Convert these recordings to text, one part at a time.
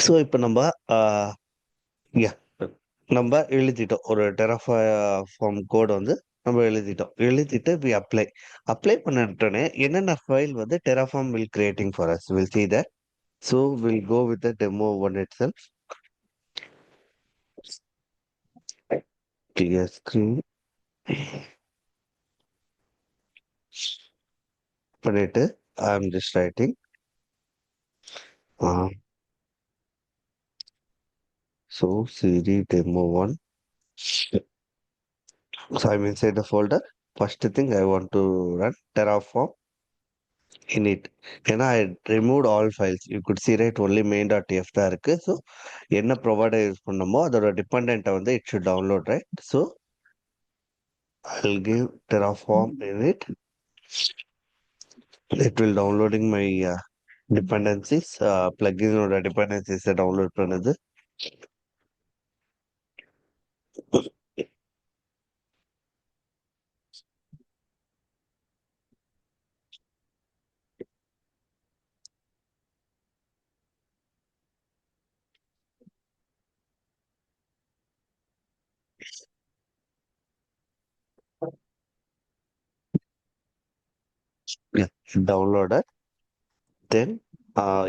So இப்போ நம்ம யா நம்ம எழுதிட்டோம். ஒரு டெராஃபார்ம் கோட் வந்து நம்ம எழுதிட்டோம். எழுதிட்டு அப்ளை பண்ணிட்டோனே என்னென்ன ஃபைல் வந்து terraform will creating for us will see that. So we'll go with the demo one itself. Clear screen பண்ணிட்டு I'm just writing. Uh, so CD demo one. So I'm inside the folder. First thing I want to run Terraform init. ஏன்னா I removed all files. You could see right only main.tf தான் இருக்கு. So என்ன provider use பண்ணமோ அதோட டிபெண்டன்ட்டை வந்து it should download, right? So I'll give Terraform init. It will downloading my dependencies. Plugin ஓட dependencies download பண்ணுது. Yeah, downloaded. தென்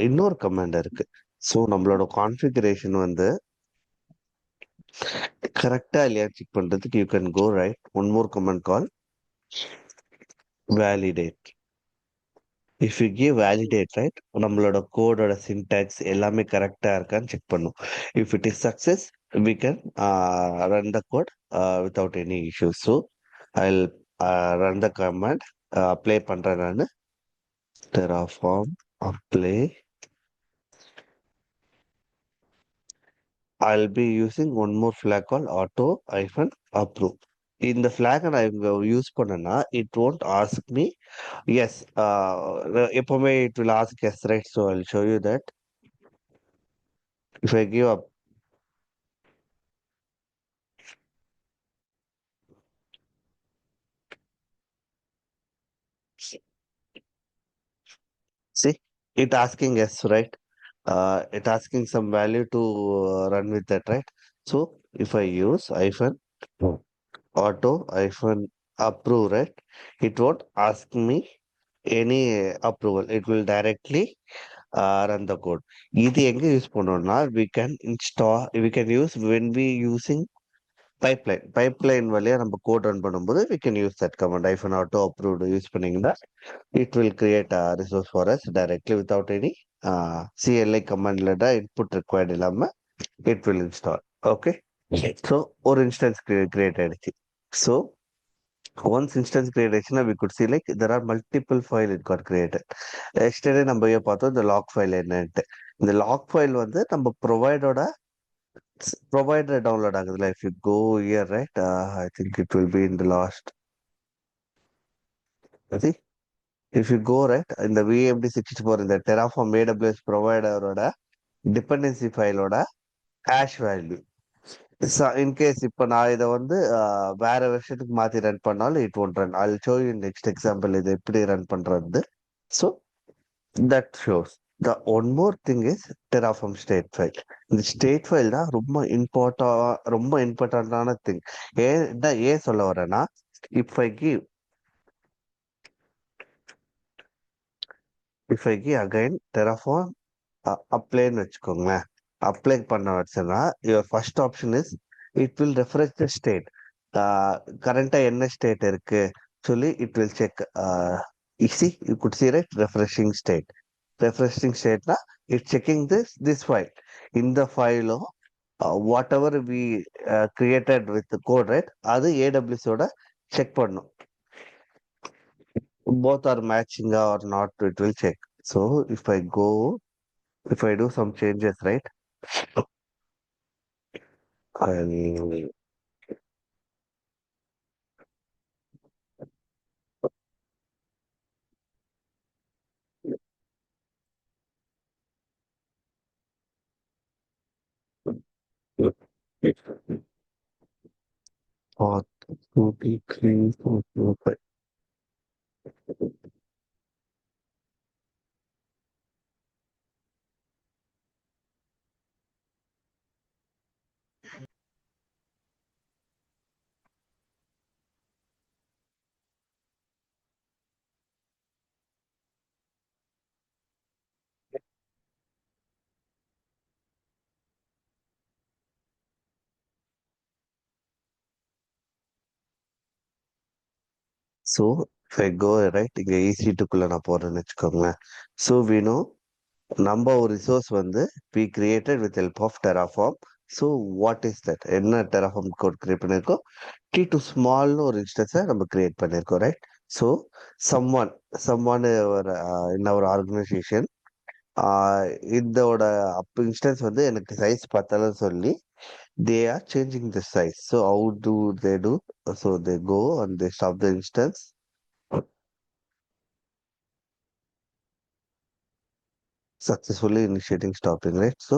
இன்னொரு command இருக்கு. ஸோ நம்மளோட கான்ஃபிகரேஷன் வந்து கரெக்டா இல்லையா செக் பண்றதுக்கு you can go right one more command call validate. If you give validate right நம்மளோட கோடோட சின்டாக்ஸ் எல்லாமே கரெக்டா இருக்கான்னு செக் பண்ணும். If it is success we can run the code without any issues. So I run the command apply பண்றேன் நான். Terraform apply. I'll be using one more flag called auto-approve. In the flag and I use பண்ணனா it won't ask me yes. எப்பவுமே it will ask yes, right? So I'll show you that. If I give up, see, it asking yes, right? It asking some value to run with that, right? So if I use hyphen auto hyphen approve, right? It won't ask me any approval. It will directly run the code. இது எங்க use பண்ணோம்னா we can use when we using pipeline வழியா நம்ம code run பண்ணும்போது we can use that command hyphen auto approved use பண்ணீங்கன்னா it will create a resource for us directly without any CLI command letter input required இல்லாம it will install. Okay, so ஒரு instance create ஆயிடுச்சு. So once instance creation we could see like there are multiple file it got created. Yesterday நம்ம பார்த்தோம் இந்த lock file என்னன்ட்டு. இந்த lock file வந்து நம்ம ப்ரொவைடர் டவுன்லோட் ஆகுதுல. If you go here right I think it will be in the last. see if you go right இந்த VMD64 இந்த Terraform AWS ப்ரொவைடரோட டிபெண்டன்சி ஃபைலோட ஹேஷ் வேல்யூ. இன்கேஸ் இப்போ நான் இதை வந்து வேற வெர்ஷனுக்கு மாத்தி ரன் பண்ணாலும் it won't run. I show you next example இது எப்படி ரன் பண்றது. So that shows the one more thing is Terraform state file. இந்த ஸ்டேட் ஃபைல் தான் ரொம்ப இம்பார்ட்டண்டான திங். ஏன் சொல்ல வரேன்னா if I give again Terraform அப்ளைன்னு வச்சுக்கோங்களேன். அப்ளை பண்ண வச்சுன்னா your first option is it will refresh the state. கரண்டா என்ன ஸ்டேட் இருக்கு சொல்லி it will check. You could see right refreshing ஸ்டேட்னா இட் செக்கிங் திஸ் ஃபைல். இந்த ஃபைலும் whatever we created with code right அது ஏடபிள்யூஸோட செக் பண்ணும். both are matching or not, it will check. So if I do some changes, right? I'll path 2, 3, 4, 5. So if I go right இங்க EC2 குள்ள நான் போறேன்னு வச்சுக்கோங்களேன். So we know நம்ம ஒரு ரிசோர்ஸ் வந்து we created with help of Terraform. So what is that? என்ன Terraform code create பண்ணிருக்கோம்? T2 ஸ்மால்னு ஒரு இன்ஸ்டன்ஸை நம்ம கிரியேட் பண்ணிருக்கோம், ரைட்? ஸோ someone someone ஒரு in our organization இதோட இன்ஸ்டன்ஸ் வந்து எனக்கு சைஸ் பத்தலன்னு சொல்லி they are changing the size. So how do they do? So they go and they stop the instance successfully initiating stopping, right? So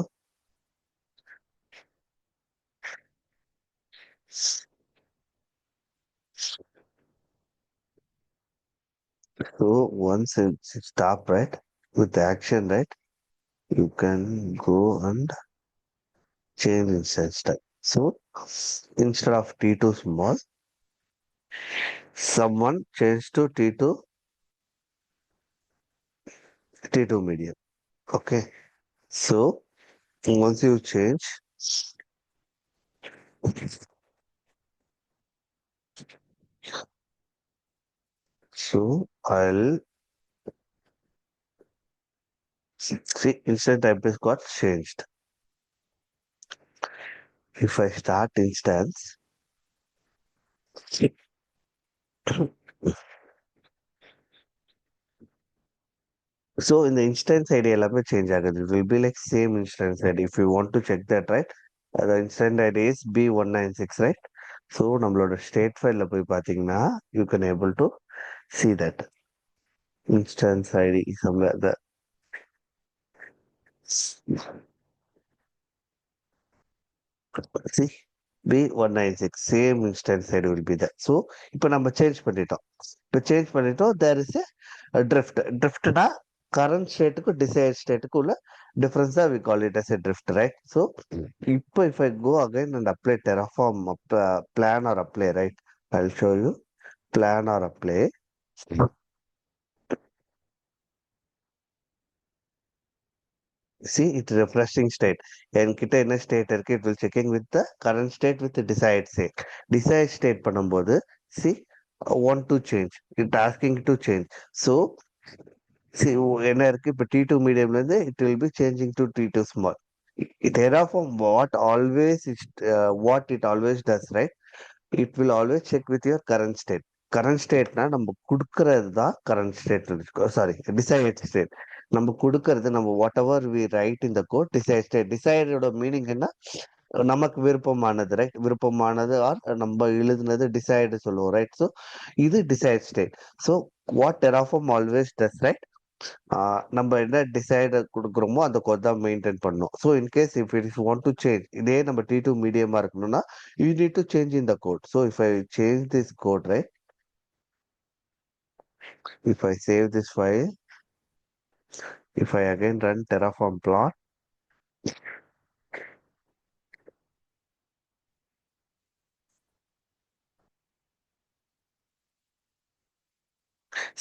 once it's stop, right, with the action, right, you can go and change instance type. So instead of T2 small, someone changed to T2 medium. Okay. So once you change, so I'll see instance type is got changed. If I start instance, so in the instance ID எல்லாமே change ஆகுது. It will be like same instance ID. If you want to check that, right? The instance ID is B196, right? So நம்மளோட state file போய் பார்த்தீங்கன்னா you can able to see that instance ID somewhere there. See, B196 same instance ID will be there. So இப்போ நம்ம change பண்ணிட்டோம். இப்போ change பண்ணிட்டோம், there is a drift. Driftனா current stateக்கு desired stateக்கு உள்ள difference தான் we call it as a drift, right? So இப்போ if I go again and apply Terraform plan or apply, right? I'll show you plan or apply. See, it refreshing state. என்கிட்ட என்ன state இருக்கு, it will checking with the current state with the desired state. Desired state பண்ணும்போது, see, want to change. It asking to change. So, see, என்ன இருக்கு, இப்போ T2 mediumல இருந்து it will be changing to T2 small. Terraform what it always does, right? It will always check with your current state. Current ஸ்டேட்னா நம்ம கொடுக்கறது தான் current state, sorry desired state. நம்ம கொடுக்கறது நம்ம வாட் எவர் வி ரைட் இந்த code desired state. டிசைடோட meaning என்ன, நமக்கு விருப்பமானது, ரைட்? விருப்பமானது ஆர் நம்ம எழுதுனது டிசைடு சொல்லுவோம், ரைட்? ஸோ இது desired state. So what Terraform always does, right? நம்ம என்ன டிசைட் கொடுக்குறோமோ அந்த கோட் தான் மெயின்டைன் பண்ணணும். So in case if it is want to change, இதே நம்ம T2 மீடியமா இருக்கணும்னா you need to change in the code. So if I change this code, right, if I save this file, if I again run Terraform plot,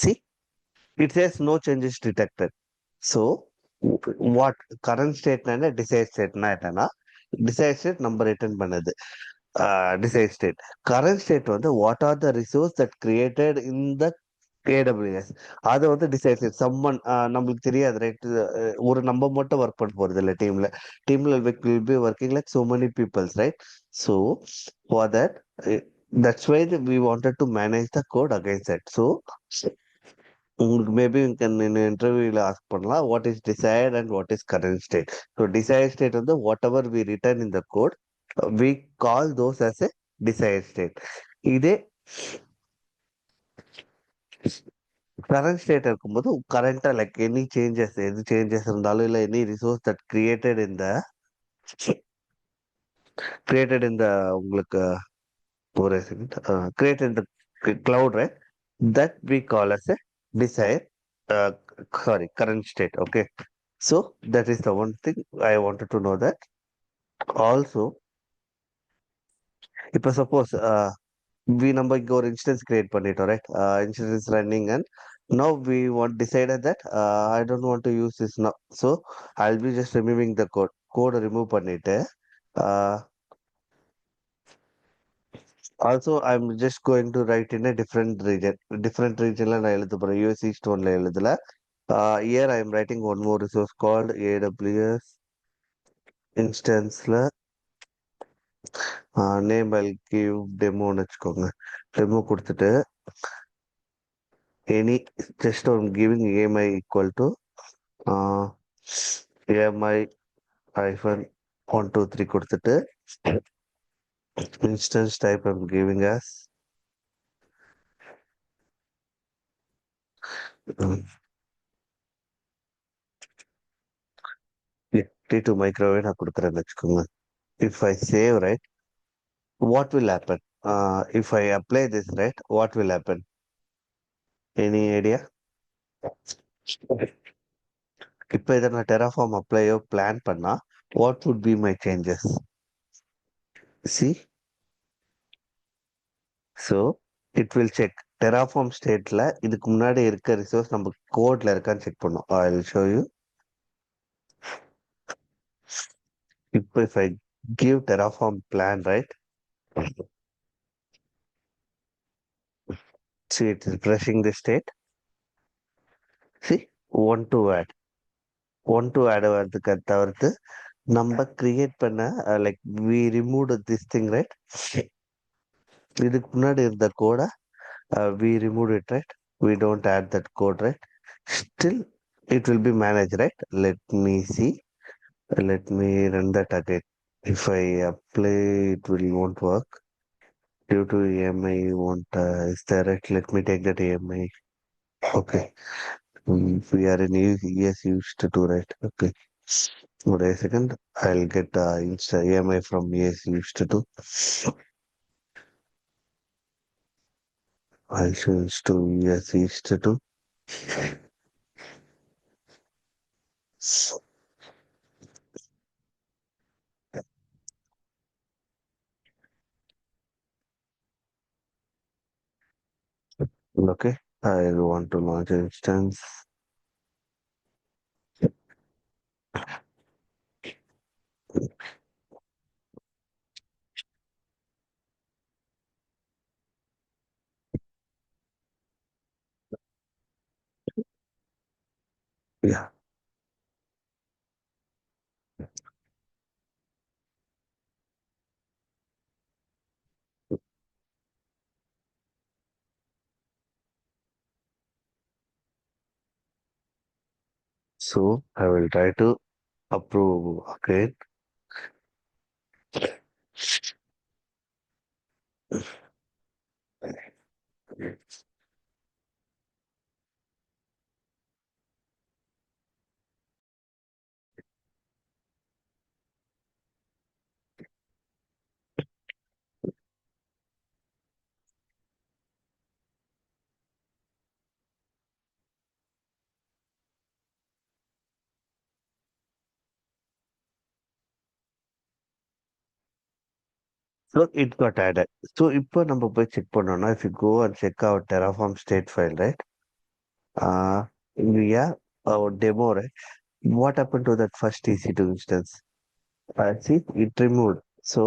see, it says no changes detected. So, what current state and desired state na etana, desired state number return பண்ணது. Desired state. Current state வந்து what are the resource that created in the AWS. அது வந்து decide summon நம்மளுக்கு தெரியாது, right? ஒரு நம்ம மட்டும் work பண்ண போறது இல்லை டீம்ல will be working like so many peoples, right? So for that, that's why we wanted to manage the code against that. ஸோ உங்களுக்கு மேபி இன்டர்வியூல ஆஸ்க் பண்ணலாம் what is desired and what is current state. So desired state வந்து whatever we return in the code we call those as a desired state. இதே current state இருக்கும்போது கரண்டா like any changes, எது changes இருந்தாலும் இல்லை any resource that created இந்த உங்களுக்கு ஒரு second created cloud, right? That we call as a desire, sorry current state. Okay, so that is the one thing I wanted to know that. Also இப்போ suppose நம்ம இங்க ஒரு instance create பண்ணிட்டோம், right? Instance running and now we want decided that I don't want to use this now. So I'll be just removing the code remove பண்ணிட்டு Also, I'm just going to write in a different region நான் எழுத போறேன். US East 1ல எழுதல. Here I'm writing one more resource called AWS instanceல name I'll give demoன்னு வச்சுக்கோங்க. Demo கொடுத்துட்டு any just I'm giving AMI equal to uh, AMI hyphen 123 கொடுத்துட்டு instance type I'm giving as um, T2 microwave நான் கொடுக்குறேன்னு வச்சுக்கோங்க. If I save, right, what will happen? If I apply this, right, what will happen? Any idea? இப்போ இதை நான் Terraform applyயோ plan பண்ணா what would be my changes? See, so it will check Terraform stateல இதுக்கு முன்னாடி இருக்க ரிசோர்ஸ் நம்ம கோட்ல இருக்கான்னு செக் பண்ணும். I'll show you. இப்போ if I give Terraform plan, right, see it is refreshing the state. See, one to add வரதுக்கு தவிர்த்து நம்ம கிரியேட் பண்ண like we removed this thing, right? இதுக்கு முன்னாடி இருந்த கோட we removed it, right? We don't add that code, right? Still it will be managed, right? Let me see. Let me run that again. If I apply, it will won't work due to AMI won't is there, right? Let me take that AMI. Okay. We are in yes used to do, right? Okay. Wait a second. I'll get Insta AMI from yes used to do. I'll change to yes used to do. Okay. I want to launch an instance. Yeah. So I will try to approve again. So it got added. So இப்போ நம்ம போய் check பண்ணோம்னா if you go and check out Terraform state file, right? Uh, yeah, our demo, right? What happened to that first EC2 instance? See, it removed. So,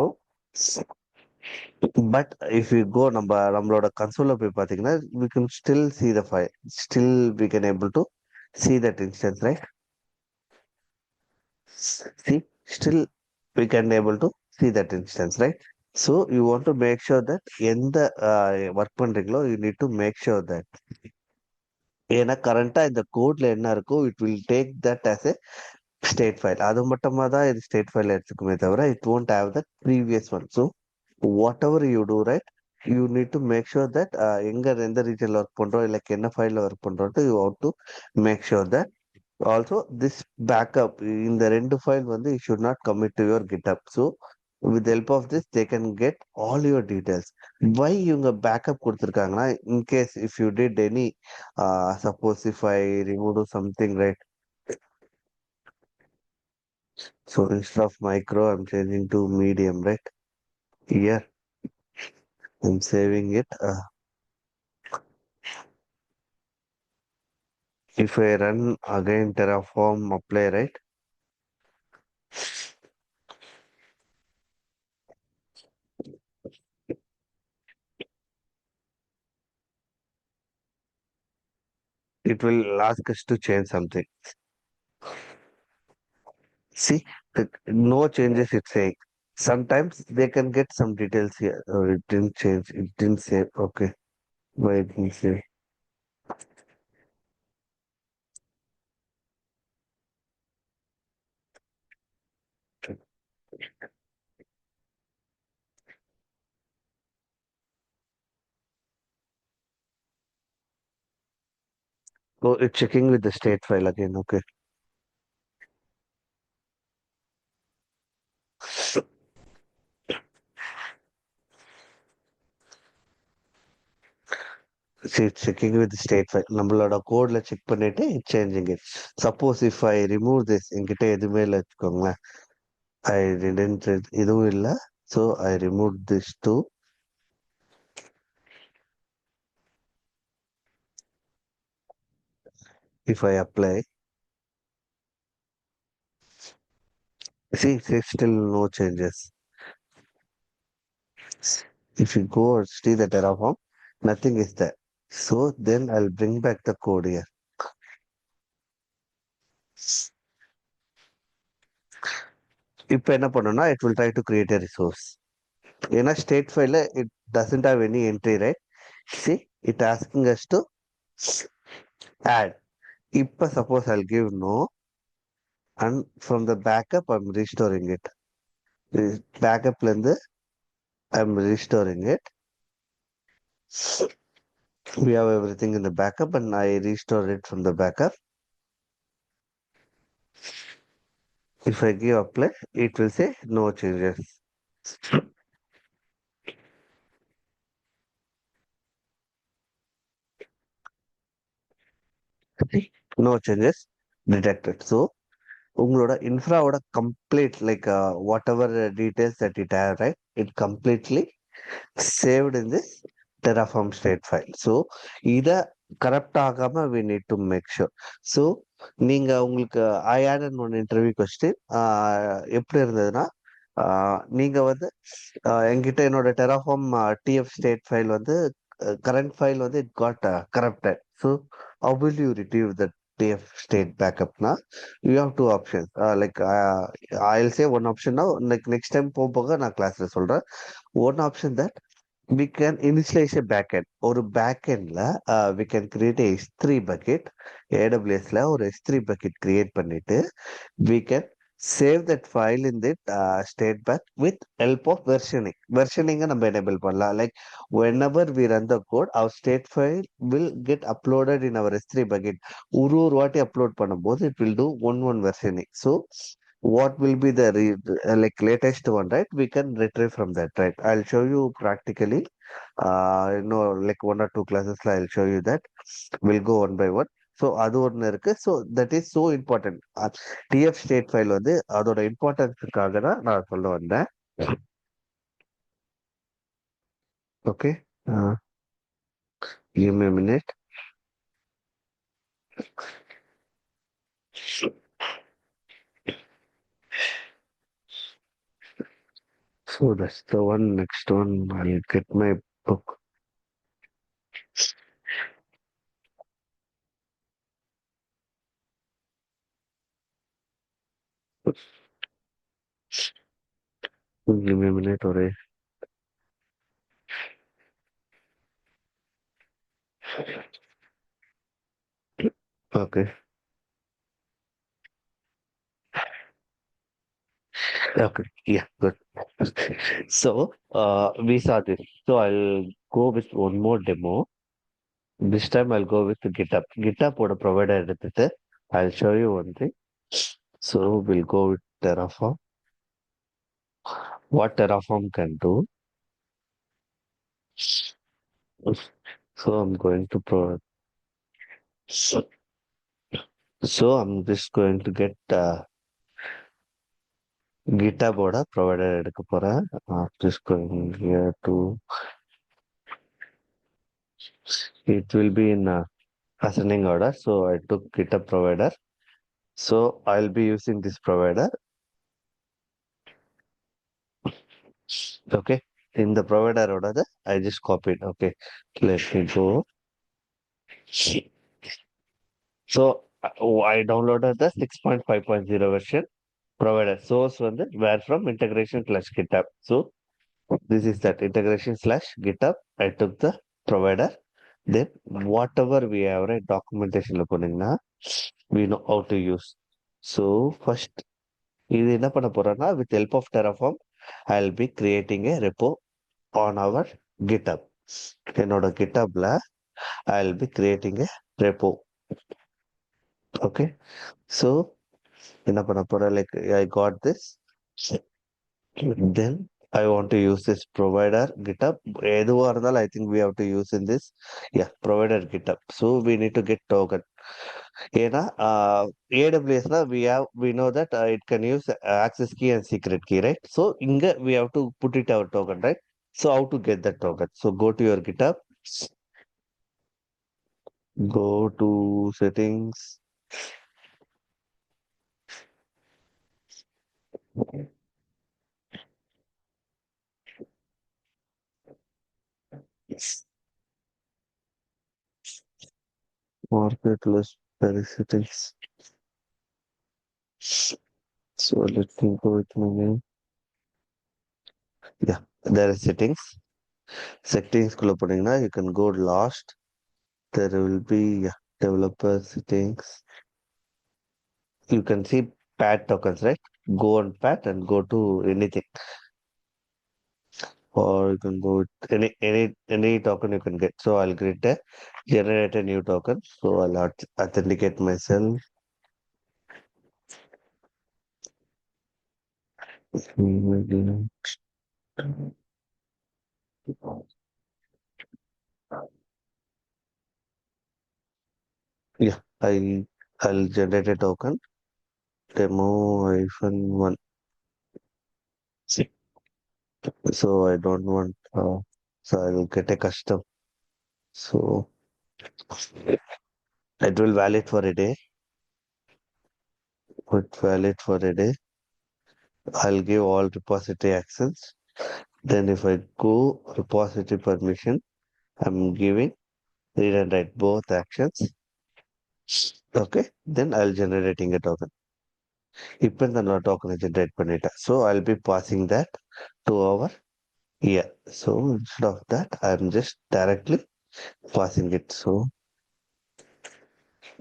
but if you go நம்மளோட கன்சோல்ல போய் பார்த்தீங்கன்னா we can still see the file. Still we can able to see that instance, right? See, still we can able to see that instance, right? So you want to make sure that எந்த work பண்றீங்களோ you need to make sure that ஏன்னா கரண்டா இந்த கோட்ல என்ன இருக்கோ it will take that as a state file. அது மட்டுமா தான் இது state file எடுத்துக்குமே தவிர it won't have the previous one. So whatever you do, right, you need to make sure that எந்த ரீஜன்ல ஒர்க் பண்றோம் இல்ல என்ன ஃபைல்ல ஒர்க் பண்றோம் you have to make sure that also this backup இந்த ரெண்டு ஃபைல் வந்து you should not commit to your GitHub. So with the help of this they can get all your details. Why இவங்க backup கொடுத்திருக்காங்கன்னா in case if you did any suppose if I remove something, right? So instead of micro I'm changing to medium, right? Here I'm saving it. If I run again Terraform apply, right? it will ask us to change something. See, no changes it's saying. Sometimes they can get some details here. Oh, it didn't change. It didn't say. Okay. Why it didn't say? Oh, it's checking with the state file again. Okay. See, it's checking with the state file. நம்மளோட கோட்ல check பண்ணிட்டு it's changing it. Suppose if I remove this, என்கிட்ட எதுவுமே இல்லை வச்சுக்கோங்களேன். I didn't, இதுவும் இல்லை. So I removed this too. If I apply, see, it's still no changes. If you go or see the Terraform, nothing is there. So then I'll bring back the code here. இப்போ என்ன பண்ணும்னா it will try to create a resource. ஏன்னா state file it doesn't have any entry, right? See, it asking us to add. இப்போ suppose I'll give no and from the backup I'm restoring it. Backup இருந்து I'm restoring it. We have everything in the backup and I restore it from the backup. If I give apply, it will say no changes. See, no changes detected. So உங்களோட இன்ஃப்ராவோட complete like whatever details that it have right it completely saved in this Terraform state file. So இதை correct ஆகாம we need to make sure. So நீங்க உங்களுக்கு I had and one interview question எப்படி இருந்ததுன்னா நீங்க வந்து என்கிட்ட என்னோட டெராஃபார்ம் டிஎஃப் ஸ்டேட் ஃபைல் வந்து கரண்ட் ஃபைல் வந்து it got corrupted. So how will you retrieve the TF state backup na? You have two options. I'll say one option now. Like next time போக நான் கிளாஸ்ல சொல்றேன். One option that we can initialize a backend. ஒரு backendல we can create a S3 bucket. AWSல ஒரு S3 bucket create பண்ணிட்டு we can save that file in that state back with help of versioning. Versioning நம்ம enable பண்ணலாம். Like whenever we run the code, our state file will get uploaded in our S3 bucket. ஒரு வாட்டி upload பண்ணும்போது it will do one versioning. So what will be the like latest one, right? We can retrieve from that, right? I'll show you practically. Like one or two classes I'll show you that. We'll go one by one. So அது ஒன்று இருக்கு. So that is so important. TF state file வந்து அதோட இம்பார்ட்டன்ஸுக்காக தான் நான் சொல்ல வந்தேன். Okay, give me a minute. So that's the one. Next one, I'll get my book. Give me a minute or a. Okay. Okay. Yeah, good. So we saw this. So I'll go with one more demo. This time I'll go with GitHub. GitHub would provider எடுத்துட்டு I'll show you one thing. So we'll go with Terraform. What Terraform can do. So I'm going to so I'm just going to get GitHub ஓட provider எடுக்க போறேன். Just going here to it will be in ascending order. So I took GitHub provider. So I'll be using this provider. Okay. In the provider order, I just copied. Okay. Let me go. So I downloaded the 6.5.0 version provider. Source வந்து where from integration slash GitHub. So this is that integration slash GitHub. I took the provider. Then whatever we have right documentation போனீங்கன்னா we know how to use. So first இது என்ன பண்ண போறேன்னா with help of Terraform I'll be creating a repo on our GitHub. என்னோட GitHubல I'll be creating a repo. Okay. So என்ன பண்ண போறேன் like I got this. Then I want to use this provider GitHub. எதுவா இருந்தாலும் I think we have to use in this. Yeah, provider GitHub. So we need to get token. ஏன்னா AWSனா we know that it can use access key and secret key, right? So இங்க we have to put it our token, right? So how to get that token? So go to your GitHub, go to settings. Market list settings. So let me go with my name. Yeah, there is settings. Settings குள்ள போனீங்கன்னா you can go last. There will be yeah, developer settings. You can see pad tokens, right? Go on pad and go to anything, or you can go with any token you can get. So I'll create a generate a new token. So I'll authenticate myself. Yeah, I'll generate a token demo -1. So I don't want. So I'll get a custom. So it will valid for a day. With valid for a day. I'll give all repository access. Then if I go repository permission, I'm giving read and write both actions. Okay. Then I'll generating a token. இப்போ இந்த நான் token generate பண்ணிட்டேன். So I'll be passing that to our here. So instead of that, I'm just directly passing it. So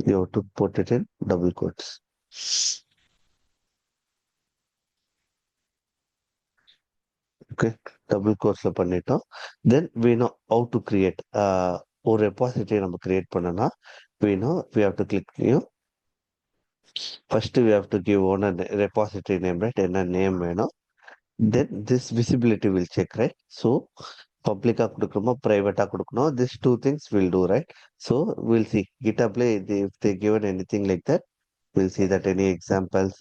you have to put it in double quotes. Okay. Double quotes பண்ணிட்டோம். Then we know how to create ஒரு repository நம்ம create பண்ணனா we know we have to click new. First we have to give owner repository name, right? என்ன name வேணும். Then this visibility will check, right? So public கொடுக்கணுமா private கொடுக்கணும். These two things will do, right? So we'll see GitHub if they given anything like that, we'll see that any examples.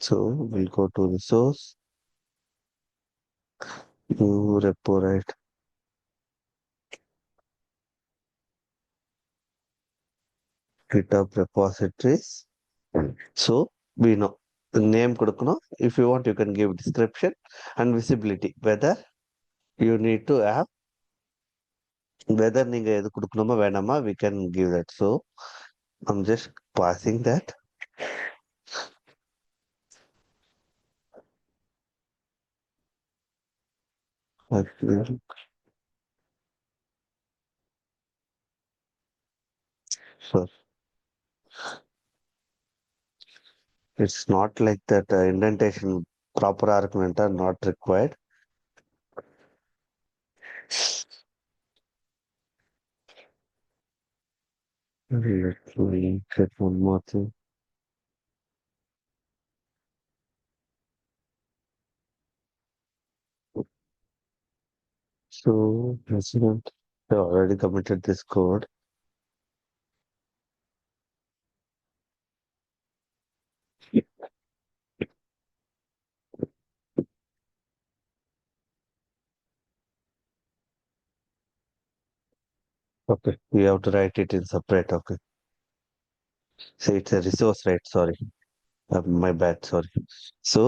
So we'll go to resource, new repo, right? GitHub repositories. So we know the name கொடுக்கணும். If you want, you can give description and visibility. Whether you need to have whether நீங்க எது கொடுக்கணுமா வேணாமா we can give that. So I'm just passing that. Okay. So it's not like that indentation proper argument are not required. Let me get one more thing. So president, I already committed this code. Okay, we have to write it in separate. Okay, so it's a resource, right? Sorry, my bad. Sorry. So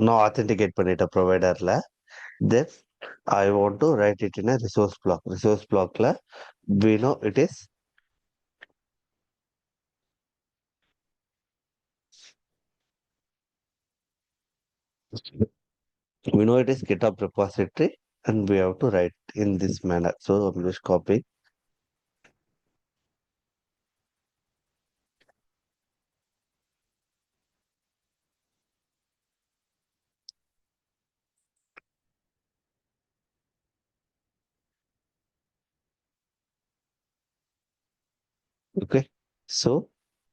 now authenticate பண்ணிட்ட providerல. Then I want to write it in a resource block. Resource block la we know it is we know it is GitHub repository and we have to write in this manner. So I'm just copying. Okay. So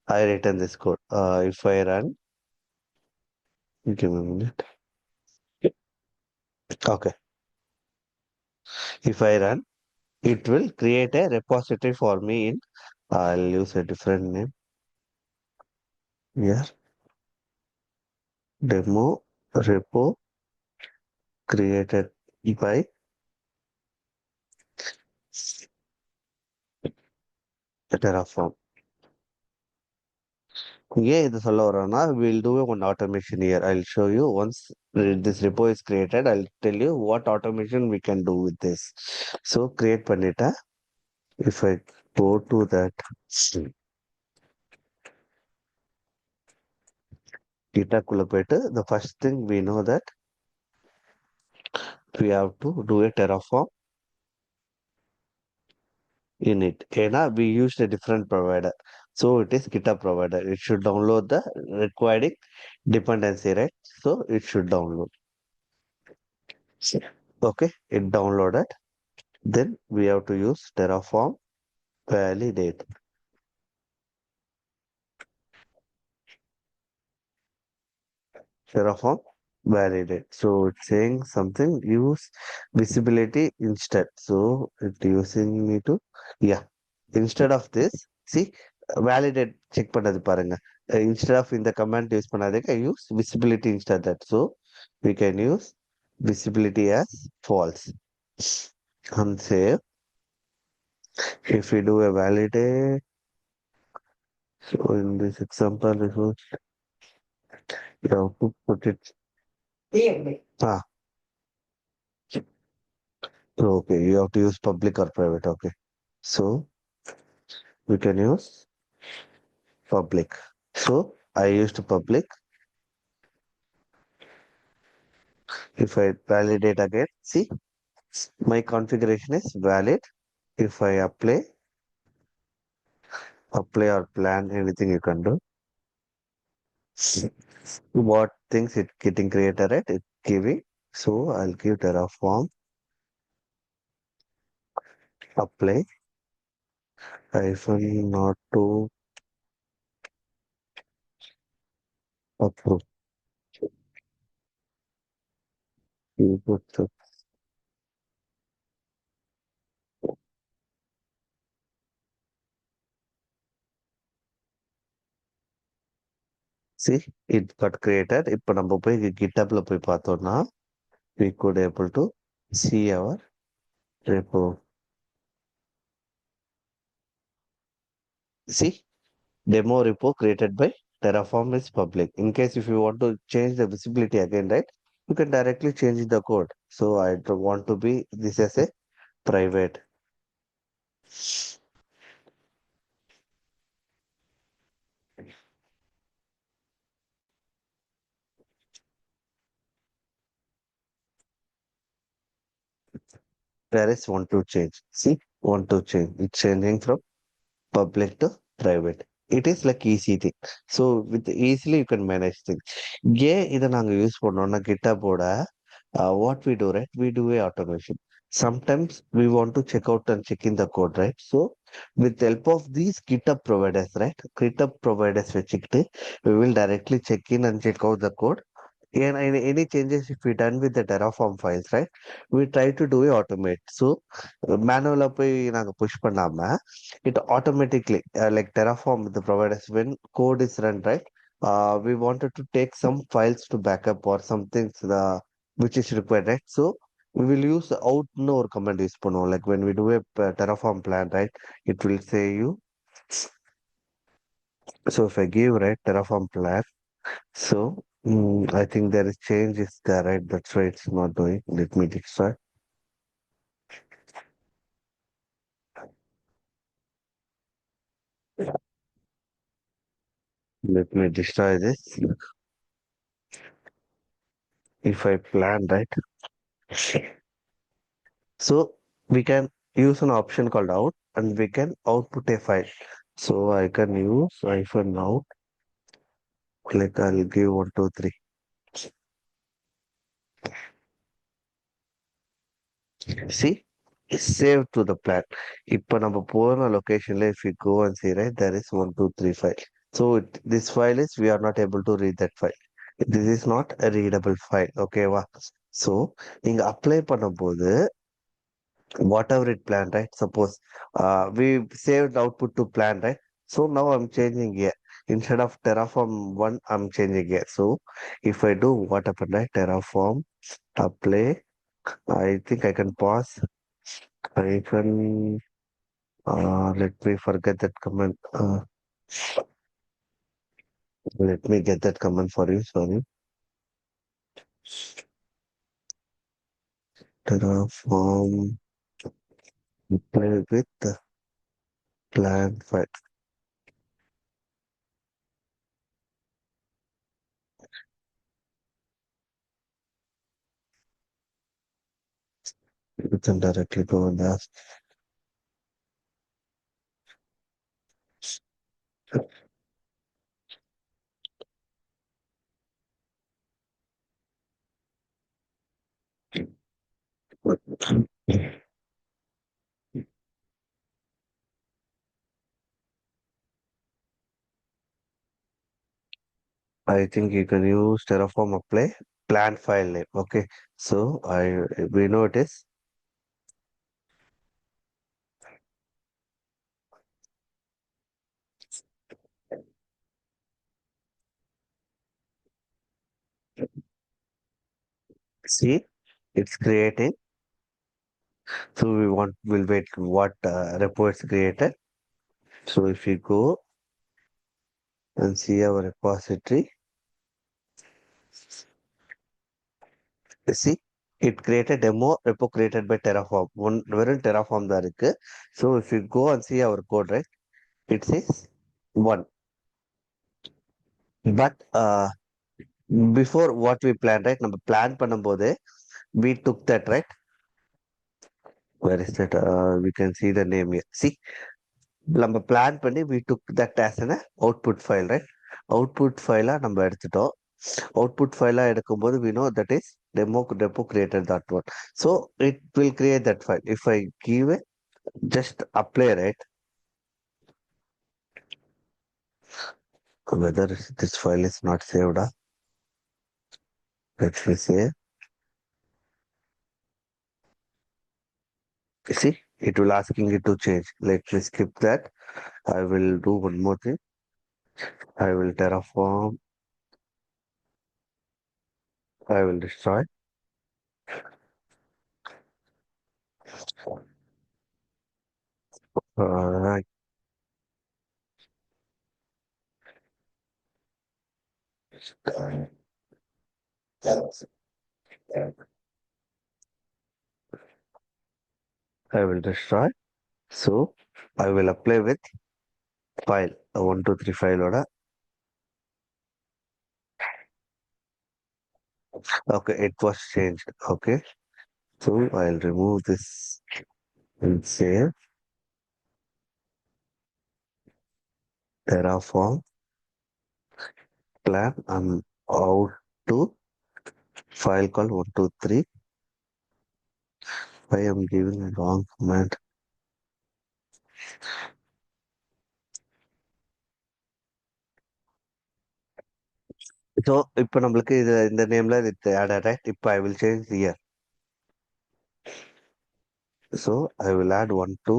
I written this code. If I run, give me a minute. Okay. If I run, it will create a repository for me in, I'll use a different name here. Demo repo created by Terraform. Yeah, இது சொல்ல வரோம்னா we'll do one automation here. I'll show you once this repo is created. I'll tell you what automation we can do with this. So create பண்ணிட்டேன். If I go to that data போயிட்டு the first thing we know that we have to do a Terraform in it. ஏன்னா we used a different provider. So it is GitHub provider. It should download the required dependency, right? So it should download. Okay, it downloaded. Then we have to use Terraform validate. Terraform validate. So it's saying something use visibility instead. So it using me to yeah. Instead of this, see validate check பண்ணது பாருங்க. Instead of in the command use பண்ணாதீங்க use visibility instead that. So we can use visibility as false. And say if we do a validate, so in this example, you have to put it. Ah, okay, you have to use public or private. Okay, so we can use public. So I used public. If I validate again, see my configuration is valid. If I apply or plan anything you can do. What things it getting created right? It's giving. So I'll give Terraform apply hyphen not to approve. You put the see it got created. இப்போ நம்ம போய் GitHubல போய் பார்த்தோம்னா we could able to see our repo. See demo repo created by Terraform is public. In case if you want to change the visibility again, right? You can directly change the code. So I don't want to be this as a private. There is want to change. See, want to change. It's changing from public to private. It is like easy thing. So with easily you can manage things. Yeah, இதை நாங்க use பண்ணோம்னா GitHub-ஓட what we do, right? We do a automation. Sometimes we want to check out and check in the code, right? So with the help of these GitHub providers, right? GitHub providers வச்சுக்கிட்டு we will directly check in and check out the code. And any changes if we done with the Terraform files, right? We try to do a automate. So manual போய் நாங்க push பண்ணாம it automatically like Terraform the providers when code is run, right? We wanted to take some files to backup or something which is required, right? So we will use out no command use பண்ணுவோம். Like when we do a Terraform plan, right? It will say you. So if I give right Terraform plan, so I think there is change is there, right? That's why it's not doing. Let me destroy. Let me destroy this. If I plan right, so we can use an option called out and we can output a file. So I can use hyphen out, like I'll give 1, 2, 3. See, it's saved to the plan. இப்போ நம்ம போன locationல if you go and see, right, there is 1, 2, 3 file. So this file is we are not able to read that file. This is not a readable file. Okay, வா. So நீங்க apply பண்ணும்போது whatever it planned, right? Suppose we saved output to plan, right? So now I'm changing here. Instead of Terraform 1, I'm changing here. So if I do what happened, right? Terraform apply. I think I can pause. I can let me forget that command. Let me get that command for you. Sorry. Terraform apply with the plan file. You can directly go and ask. I think you can use Terraform apply plan file name. Okay. So we know it is. See, it's creating. So we'll wait what repo it's created. So if you go and see our repository, you see, it created demo repo created by Terraform. One very Terraform there இருக்கு. So if you go and see our code, right, it says one. But before what we planned, right? நம்ம plan பண்ணும்போது we took that, right? Where is that? We can see the name here. See, நம்ம plan பண்ணி we took that as an output file, right? Output file நம்ம எடுத்துட்டோம். Output file எடுக்கும்போது we know that is demo created that one. So it will create that file. If I give it, just apply, right? Whether this file is not saved, let me say. You see, it will asking it to change. Let me skip that. I will do one more thing. I will terraform. I will destroy. Uh, I will destroy. So I will apply with file 1, 2, 3 file order. Okay, it was changed. Okay, so I'll remove this and save Terraform plan. I'm out to file called 1, 2, 3. I am giving a wrong command. So இப்போ நம்மளுக்கு இது இந்த நேம்ல இது add right? இப்போ I will change here. So I will add 1, 2.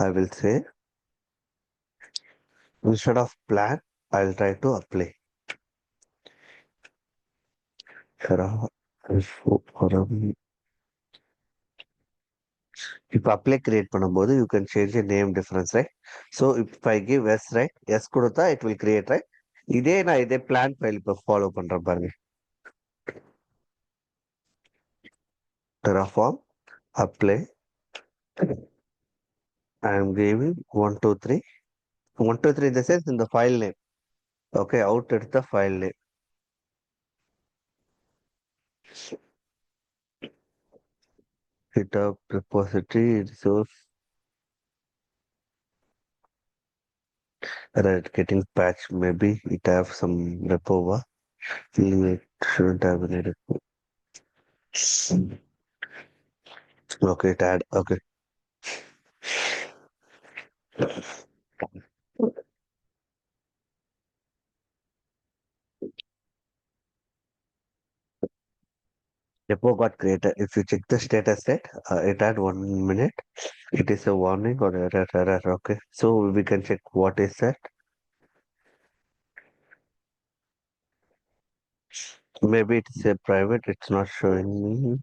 I will say instead of plan, I'll try to apply. Terraform. இப்போ apply create பண்ணும்போது you can change name difference, right? So if I give yes, right, yes கொடுத்தா it will create, right? இதே plan file இப்போ follow பண்றேன் பாருங்க. Terraform apply. I am giving 1, 2, 3. 1, 2, 3 in the sense in the file name. Okay, out at the file name. GitHub repository resource. Right, getting patch. Maybe it have some repo. It shouldn't have any repo. Okay, it add. Okay. Repo got created. If you check the status set, it had 1 minute. It is a warning or error. Okay. So we can check what is that. Maybe it's a private. It's not showing me.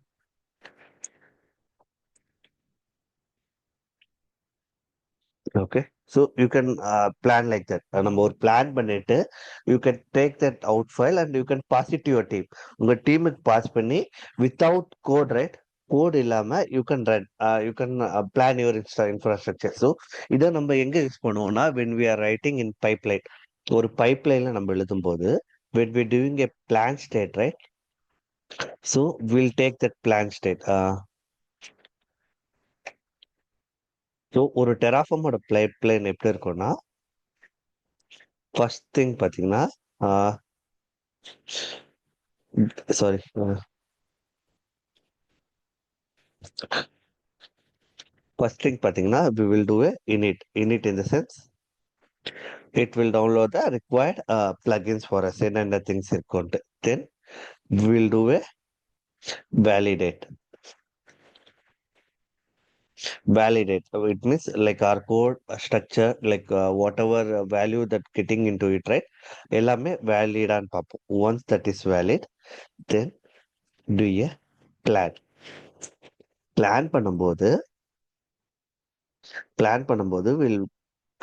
Okay. So you can plan like that. நம்ம ஒரு plan பண்ணிட்டு you can take that out file and you can pass it to your team. உங்க டீமுக்கு pass பண்ணி without code, right? Code இல்லாம you can run, you can plan your infrastructure. So இதை நம்ம எங்க யூஸ் பண்ணுவோம்னா when we are writing in pipeline. ஒரு பைப்லைன்ல நம்ம எழுதும் போது when we doing a plan state, right? So we'll take that plan state. So ஒரு டெராஃபார்மோட pipeline எப்படி இருக்கும்னா ஃபர்ஸ்ட் திங் பாத்தீங்கன்னா சாரி ஃபர்ஸ்ட் திங் பாத்தீங்கன்னா we will do a init in the sense it will download the required plugins for us என்னென்ன things இருக்கும்ட்டு then we will do a validate. It means like our code structure, like whatever value that getting into it, right? எல்லாமே valid ஆன்னு பார்ப்போம். Once that is valid, then do a plan. Plan பண்ணும்போது will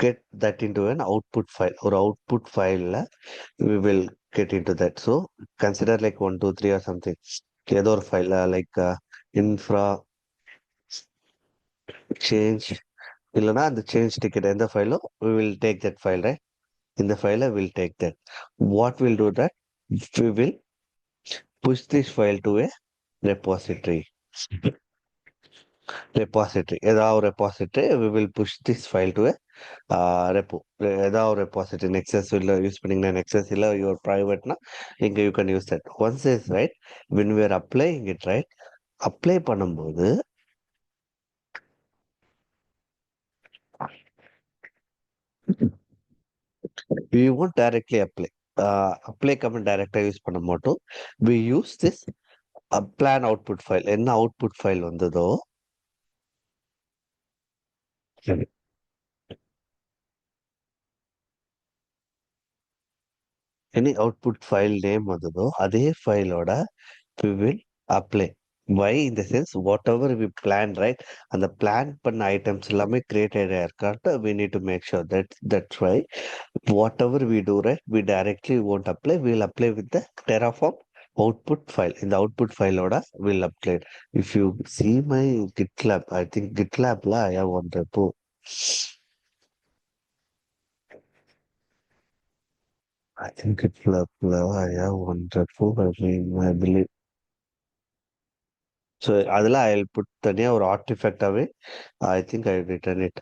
get that into an output file or output file we will get into that. So consider like 1 2 3 or something ஏதோ ஒரு file like infra change இல்லைன்னா அந்த change ticket எந்த ஃபைலோ we will take that file, right? இந்த ஃபைலை will take that. What will do that? We will push this file to a repository. ஏதாவது ஒரு repository we will push this file to a repo. ஏதாவது ஒரு repository nexus இல்ல use பண்ணீங்கன்னா nexus இல்ல your privateனா இங்க you can use that. Once is right, when we are applying it, right? Apply பண்ணும்போது we won't directly apply. Apply command directா use பண்ண மாட்டோம். We use this plan output file. என்ன output file வந்ததோ சரி. any output file name வந்ததோ அதே ஃபைலோட we will apply. Why? In the sense, whatever we plan, right? And the plan பண்ண items எல்லாமே created இருக்கான்ட்டு we need to make sure that that's why whatever we do, right? We directly won't apply. We'll apply with the Terraform output file. In the output file order, we'll apply. If you see my GitLab, I think GitLab la I have one repo. I think GitLab la I have one repo. I believe. So அதில் I'll put தனியாக ஒரு artifact away. I think I written it.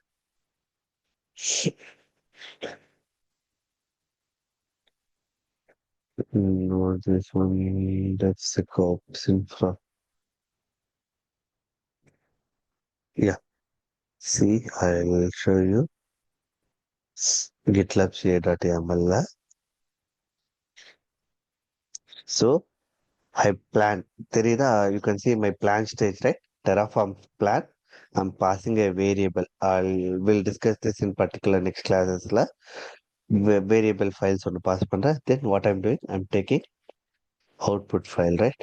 No, this one, that's the cops infra. Yeah, see, I will show you. GitLab ca.yaml. So, I plan. Terida, you can see my plan stage, right? Terraform plan. I'm passing a variable. We'll discuss this in particular next classes. Variable files on pass பண்றேன். Then what I'm doing, I'm taking output file, right?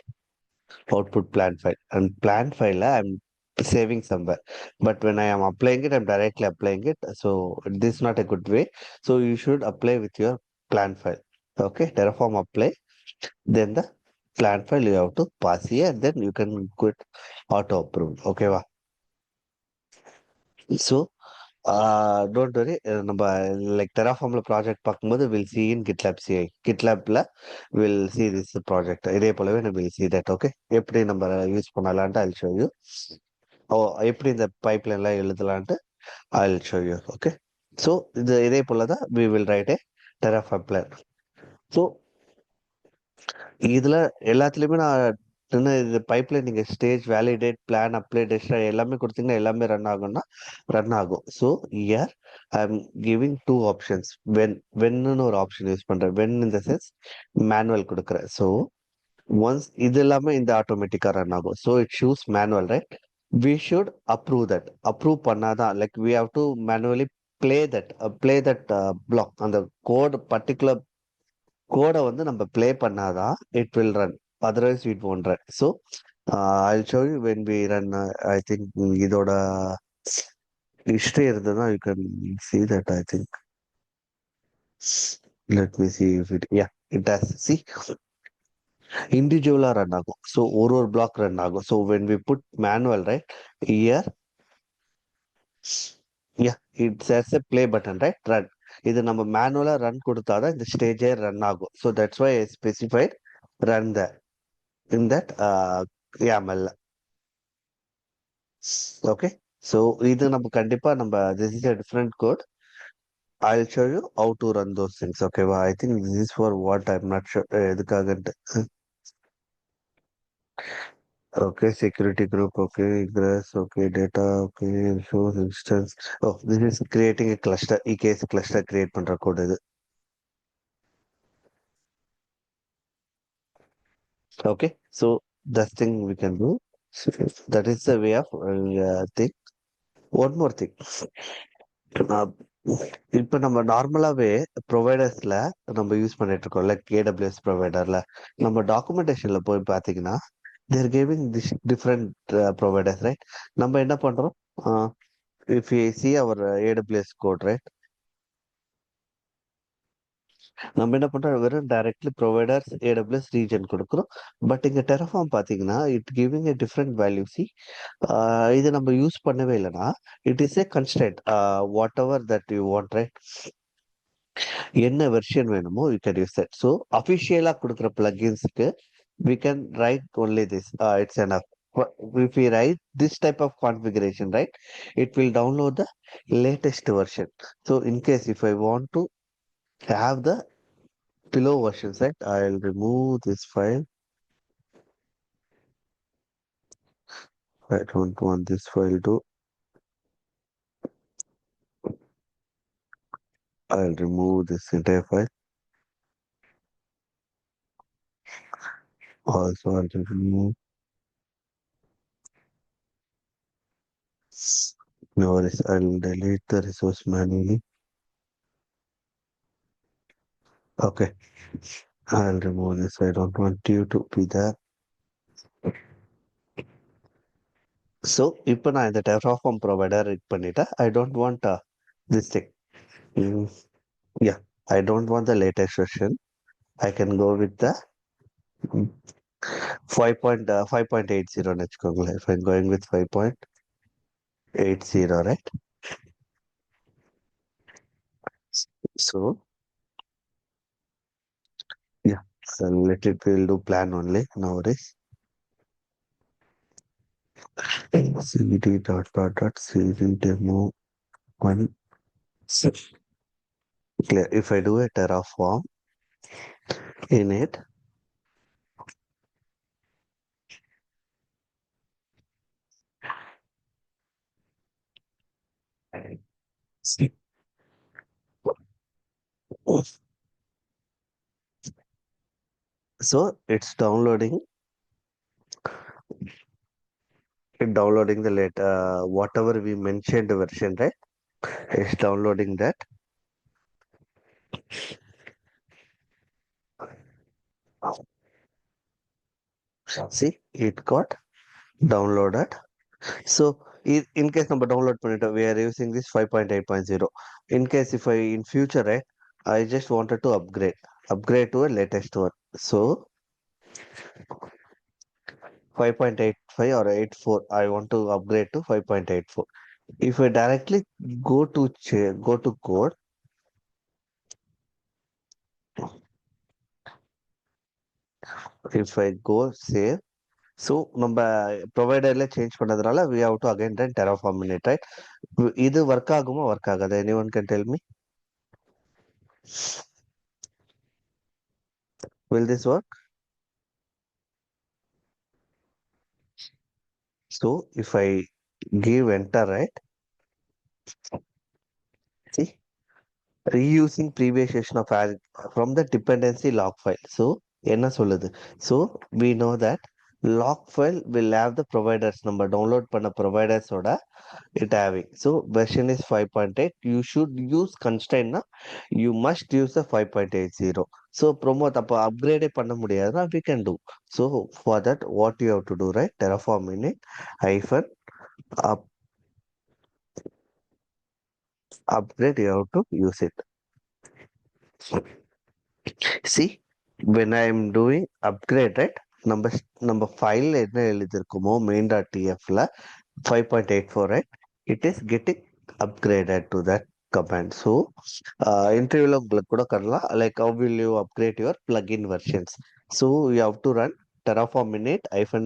Output plan file. And plan file, I'm saving somewhere. But when I am applying it, I'm directly applying it. So this is not a good way. So you should apply with your plan file. Okay, Terraform apply. Then the plan file you have to pass here, and then you can quit auto approve. Okay, wow. So don't worry. நம்ம like Terraformல project பார்க்கும்போது will see in GitLab CI. GitLabல will see this project. இதே போலவே நம்ம will see that. Okay, எப்படி நம்ம use பண்ணலான்ட்டு ஐ ஷோ யூ. ஓ, எப்படி இந்த பைப்லைன்லாம் எழுதலான்ட்டு I show you. Okay, so இது இதே போல தான் we will write a Terraform plan. So இதுல எல்லாத்துலயுமே நான் இது பைப்ல நீங்க stage validate plan apply test எல்லாமே கொடுத்தீங்கன்னா எல்லாமே ரன் ஆகும்னா ரன் ஆகும். So here I am giving two options. வென்னு ஒரு ஆப்ஷன் யூஸ் பண்றேன். வென் இந்த சென்ஸ் மேனுவல் கொடுக்குறேன். ஸோ ஒன்ஸ் இது எல்லாமே இந்த ஆட்டோமேட்டிக்கா ரன் ஆகும். So it shows manual, right? We should approve that. Approve பண்ணாதான் like we have to manually play that block. அந்த கோட் பர்டிகுலர் கோடை வந்து நம்ம ப்ளே பண்ணாதான் it will run. Otherwise it won't run. So I show you when we run. I think இதோட history இருந்ததுன்னா you can see that. I think let me see if it, yeah, it does. See, இண்டிவிஜுவலா run ஆகும். So ஒரு block run ஆகும். So when we put manual, right, here, yeah, it says a play button, right, run. இது நம்ம மேனுவலா run கொடுத்தாதான் இந்த ஸ்டேஜே run ஆகும். So that's why I specified run the in that YAML. Okay, so இது நம்ம கண்டிப்பா நம்ம this is a different code. I'll show you how to run those things. ஓகேவா? I think this is for what I'm not sure எதுக்காகன்ட்டு. Okay, security group, okay, egress, okay, data, okay, shows instance. Oh, this is creating a cluster. EKS cluster create பண்ற code இது. Okay, so that thing we can do. That is the way of thing. One more thing. அஹ் இப்ப நம்ம நார்மலாவே ப்ரொவைடர்ஸ்ல நம்ம use பண்ணிட்டு இருக்கோம். Like AWS ப்ரொவைடர்ல நம்ம டாக்குமெண்டேஷன்ல போய் பாத்தீங்கன்னா they're giving this different providers, right? நம்ம என்ன பண்றோம்? If you see our AWS code, right, நம்ம என்ன பண்றோம்? வெறும் டைரக்ட்லி ப்ரொவைடர்ஸ் ஏடபிள்யூஎஸ் ரீஜன் கொடுக்குறோம். பட் இங்க டெரஃபார்ம் பாத்தீங்கன்னா it giving a different value. See, இது நம்ம யூஸ் பண்ணவே இல்லைன்னா it is a constant. Whatever that you want, right? என்ன வெர்ஷன் வேணுமோ you can use that. So அஃபிஷியலா கொடுக்குற பிளகின்ஸ்க்கு we can write only this. It's enough. If we write this type of configuration, right, it will download the latest version. So in case if I want to have the below versions, right, I'll remove this file. I don't want this file to. I'll remove this entire file. Also, I'll remove. No worries. I'll delete the resource manually. Okay. I'll remove this. I don't want you to be there. ஸோ இப்போ நான் இந்த Terraform provider ரெட் பண்ணிட்டேன். I don't want this thing. Yeah, I don't want the latest version. I can go with the 5.80 வச்சுக்கோங்களேன். If I'm going with 5.80, right? So yeah, let it will do plan only nowadays. cd dot dot dot cd demo 1. Clear. If I do a terraform in it, so it's downloading the late whatever we mentioned version, right? It's downloading that. See, it got downloaded. So in case number download பண்ணிட்டோம், we are using this 5.8.0. In case if I in future, right, I just wanted to upgrade to a latest one. So 5.85 or 84, I want to upgrade to 5.84. If I directly go to code, if I go save, so நம்ம ப்ரொவைடர்ல change பண்ணதுனால we have to again run Terraform in it, right? இது work ஆகுமா work ஆகாது? anyone can tell me, will this work? So if I give enter, right? See, reusing previous session of from the dependency log file. So என்ன சொல்லுது? So we know that log file will have the providers நம்ம download பண்ண providers ஓட it having. So version is 5.8. You should use constraint na. You must use the 5.80. So promote அப்போ upgrade பண்ண முடியாதுன்னா we can do. So for that what you have to do, right? Terraform init hyphen up upgrade, you have to use it. See, when I am doing upgrade, right? நம்ம file என்ன எழுதிருக்குமோ main.tfல 5.84, right? It is getting upgraded to that command. So interview உங்களுக்கு கூட பண்ணலாம், like how will you upgrade your plugin versions? So you have to run terraform init hyphen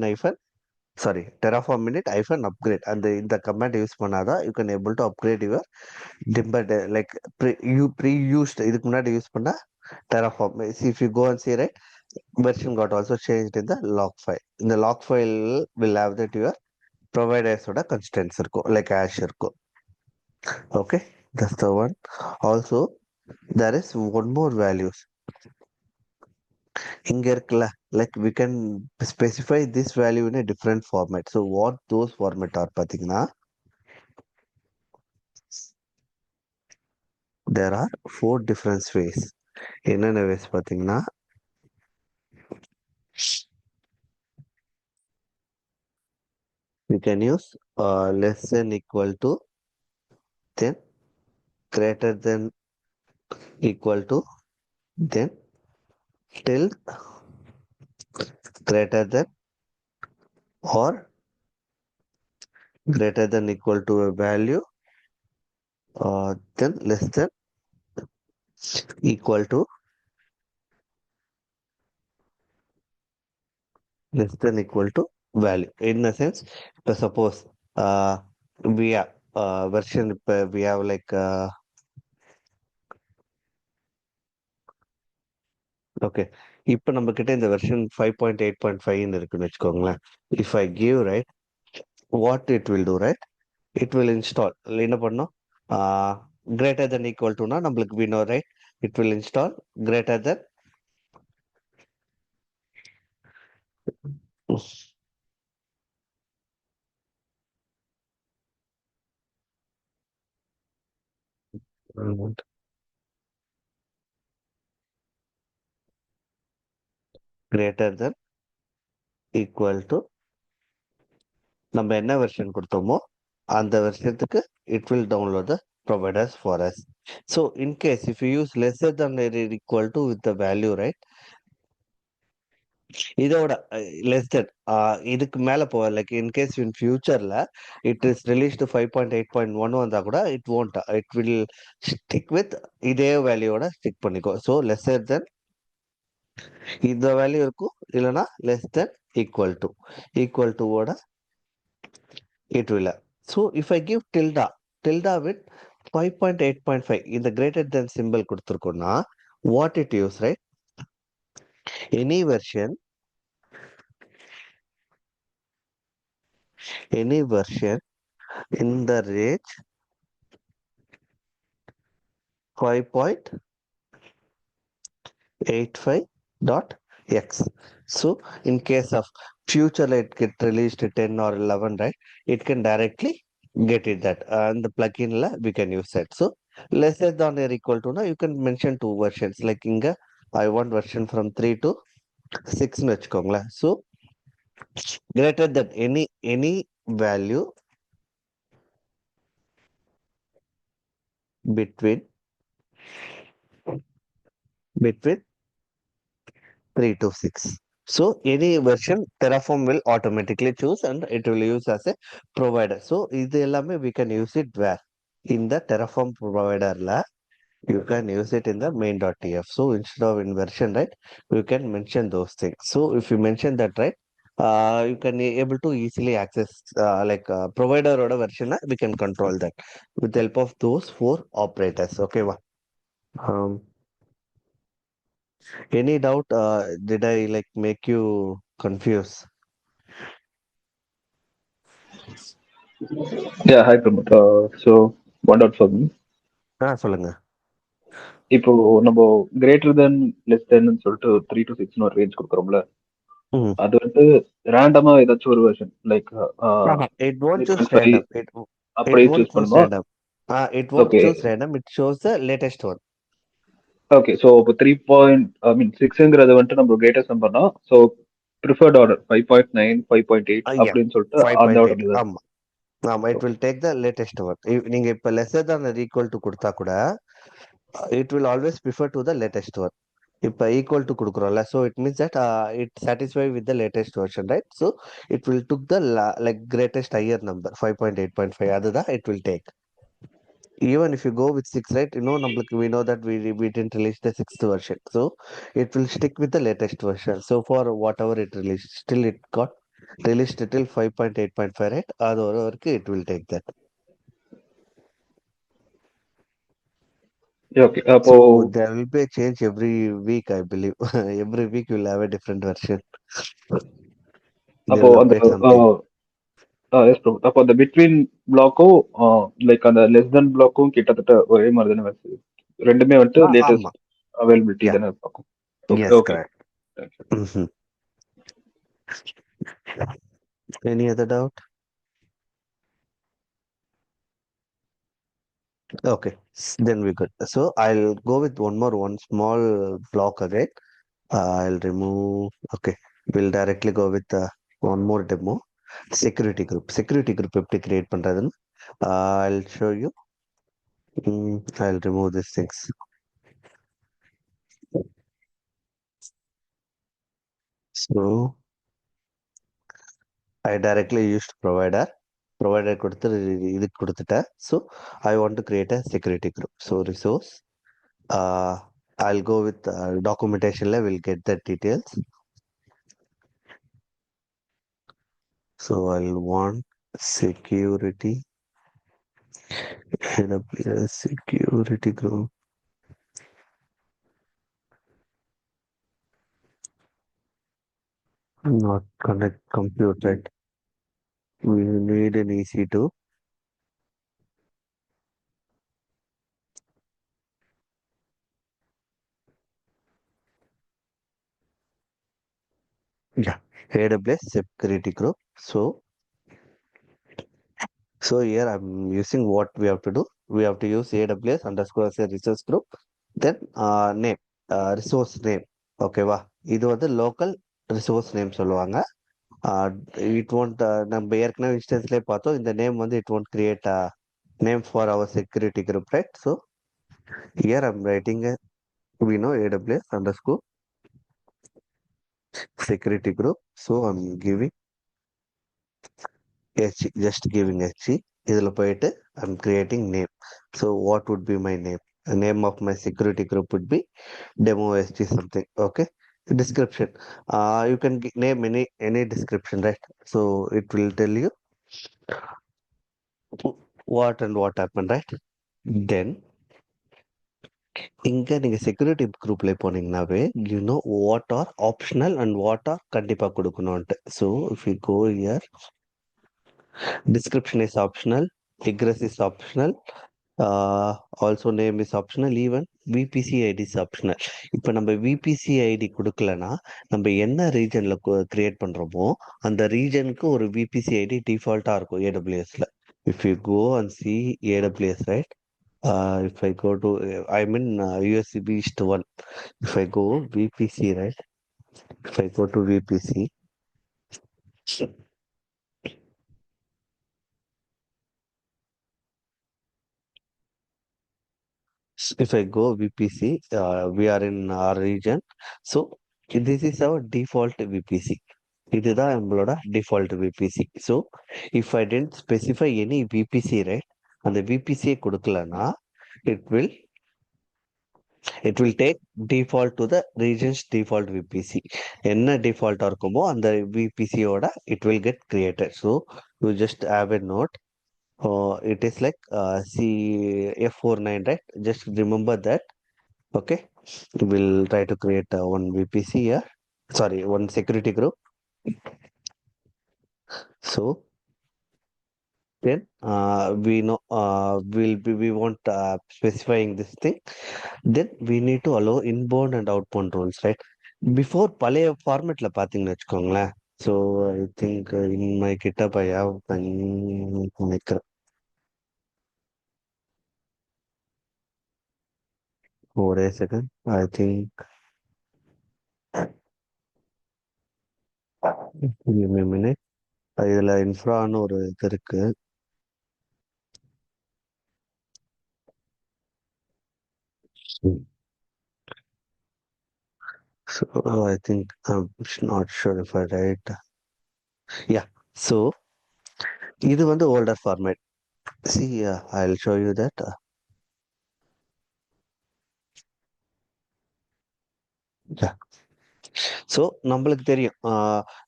terraform init hyphen upgrade, and இந்த command use பண்ணாதான் you can able to upgrade your but like pre-used இதுக்கு முன்னாடி use பண்ண terraform. See, if you go and see, right, version got also changed in the log file. In the log file will have that your providers oda constraints இருக்கும், like hash இருக்கும். Okay, that's the one. Also there is one more values இங்க இருக்குல்ல, like we can specify this value in a different format. So what those format are பாத்தீங்கன்னா, there are four different ways. என்னென்ன ways பாத்தீங்கன்னா, we can use less than equal to, then greater than equal to, then till greater than or greater than equal to a value, then less than equal to, less than equal to value. In a sense, suppose we have version we have like okay, இப்போ நம்ம கிட்ட இந்த version 5.8.5 இருக்குன்னு வச்சுக்கோங்களேன். If I give, right, what it will do, right, it will install. என்ன பண்ணும்? Greater than equal to னா நம்மளுக்கு we know, right, it will install greater than greater than equal to நம்ம என்ன வெர்ஷன் கொடுத்தோமோ அந்த வெர்ஷனுக்கு it will download the providers for us. So in case if you use lesser than or equal to with the value, right, இதோட less than இதுக்கு மேல போக, like in case in futureல it is released to 5.8.1 வந்தா கூட it won't, it will stick with இதே வேல்யூவோட stick பண்ணிக்கோ. So lesser than இந்த value இருக்கும், இல்லைன்னா less than equal to ஓட it will have. So if I give tilde with 5.8.5 in the greater than symbol கொடுத்திருக்கோம்னா what it use, right? Any version, any version in the range 5.85.x. So in case of future it get released 10 or 11, right? It can directly get it that, and the plugin we can use that. So lesser than or equal to, now you can mention two versions, like inga I want version from 3 to 6 னு வச்சுக்கோங்களேன். So greater than any value between between 3 to 6. So any version Terraform will automatically choose and it will use as a provider. So இது எல்லாமே we can use it where? In the Terraform provider la you can use it in the main.tf. So instead of in version, right, you can mention those things. So if you mention that, right, you can able to easily access provider order version, we can control that with the help of those four operators. Okay, any doubt? Did I like make you confused? Yeah, hi Pramod. So one out for me. சொல்லுங்க. இப்போ நம்ம greater than less than சொல்லிட்டு 3 to 6 ஒரு range கொடுக்குறோம்ல. ம். அது வந்து ரேண்டமா ஏதாச்சும் ஒரு version like It won't three choose point five random. It அப்படியே won't சூஸ் choose பண்ணுமா? random. It won't okay. choose random. It shows the latest one. Okay, so இப்போ 3.6ங்கிறது வந்துட்டு நம்ம கிரேட்டஸ்ட் நம்பர்னா, ஸோ ப்ரிஃபர்ட் ஆர்டர் 5.9, 5.8 Yeah, அப்படின்னு சொல்லிட்டு அந்த 5.8. ஆர்டர்ல தான். ஆமா. ஆமா, it will take the latest one. நீங்க இப்ப lesser than or equal to கொடுத்தா கூட it will always prefer to the latest one. இப்ப equal to கொடுக்குறோம்ல, so it means that it satisfy with the latest version, right? So it will took the like greatest higher number 5.8.5. அதுதான் it will take. Even if you go with 6, right, நம்மளுக்கு we know that we didn't release the sixth version, so it will stick with the latest version. So for whatever it released, still it got released till 5.8.5, right? அது ஒரு வரைக்கும் it will take that. Okay, அப்போ So there will be a change every week, I believe. Every week you'll have a different version. They அப்போ will அந்த update something. S bro, அப்போ அந்த between பிளாக்கும் like அந்த less than பிளாக்கும் கிட்டத்தட்ட ஒரே மாதிரி தானே வருது. ரெண்டுமே வந்துட்டு ஆமா. Latest availability Yeah. தானே பார்க்கும். Okay, Yes, okay. correct. Mhm. Any other doubt? Okay, then we good. So I'll go with one small block again. I'll remove. Okay, we'll directly go with one more demo. Security group. Security group எப்படி create பண்றதுன்னு I'll show you. I'll remove these things. So I directly used provider கொடுத்து இது கொடுத்துட்டேன். So I want to create a security group. So resource. Uh, I'll go with documentation level. We'll get the details. So I'll want security, AWS security group, not connect compute, right? We need an EC2. Yeah, AWS security group. So here I'm using what we have to do. We have to use AWS underscore as a resource group. Then name, resource name. Okay, வா இது வந்து local resource name சொல்லுவாங்க. It won't நம்ம ஏற்கனவே இன்ஸ்டன்ஸ்லேயே பார்த்தோம் இந்த name வந்து it won't create name for our security group, right? So here I'm writing a we know AWS underscore security group. So I'm giving h just giving h இதில் போயிட்டு I'm creating name. So what would be my name? The name of my security group would be demo sg something. Okay. Description. You can name any description, right? So it will tell you what and what happened, right? Then இங்க நீங்க security குரூப்ல போனீங்கன்னாவே you know what are optional and what are கண்டிப்பா கொடுக்கணும்ட்டு. So if you go here description is optional, egress is optional, also name is optional, even VPC ID is optional. இப்போ நம்ம VBC ID கொடுக்கலன்னா நம்ம என்ன ரீஜன்ல create பண்றோமோ அந்த ரீஜனுக்கு ஒரு விபிசி ஐடி டிஃபால்ட்டா இருக்கும் ஏடபிள்யூஎஸ்ல. If you go and see AWS, right? If I go to, I'm in USB East 1. If I go VPC, right? If I go to VPC, if I go VPC, we are in our region. So this is our default VPC. இதுதான் நம்மளோட default VPC. So, if I didn't specify any VPC, right? அந்த VPC கொடுக்கலனா, it will it will take default to the region's default VPC. என்ன default இருக்குமோ அந்த VPC ஓட it will get created. So, you just have a note. It is like CF49, right? Just remember that. Okay. We'll try to create one VPC here. Sorry, one security group. So then we know we want specifying this thing. Then we need to allow inbound and outbound rules, right? Before பழைய ஃபார்மேட்ல பாத்தீங்கன்னு வச்சுக்கோங்களேன். So I think in my GitHub I have நினைக்கிறேன். ஒரே second. I think give me a minute. இதுல இன்ஃப்ரான்னு ஒரு இது இருக்கு. So I think I'm not sure if I write. Yeah. So இது வந்து older format. See, I'll show you that. Yeah. So நம்மளுக்கு தெரியும்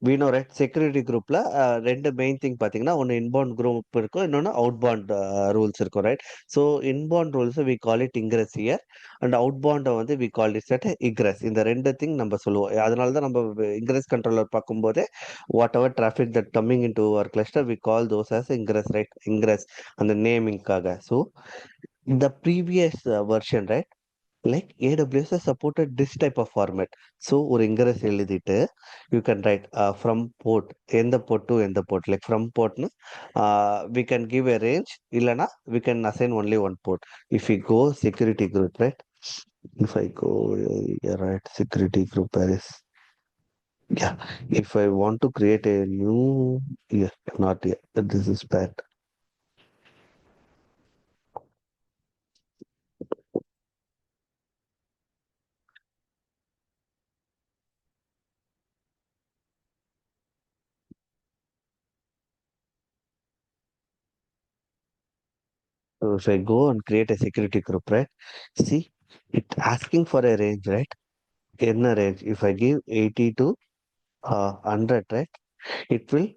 வீணோ ரைட் செக்யூரிட்டி குரூப்ல ரெண்டு மெயின் திங் பார்த்தீங்கன்னா ஒன்று இன்பவுண்ட் குரூப் இருக்கும் இன்னொன்று அவுட்பவுண்ட் ரூல்ஸ் இருக்கும் right so inbound rules we call it ingress here and அவுட்பவுண்டை வந்து we call it set egress இந்த ரெண்டு திங் நம்ம சொல்லுவோம் அதனால தான் நம்ம இங்கிரஸ் கண்ட்ரோலர் பார்க்கும்போதே whatever traffic that coming in to our cluster we call those as ingress right ingress அந்த நேமிங்காக ஸோ இந்த previous version right like AWS has supported this type of format. So ஒரு ingress எழுதிட்டு you can write from port எந்த port to எந்த port like from portனு we can give a range இல்லனா we can assign only one port. If we go security group right if I go right security group where is yeah if I want to create a new yeah not yet this is bad. So if I go and create a security group right see it asking for a range right in a range if I give 80 to 100 right it will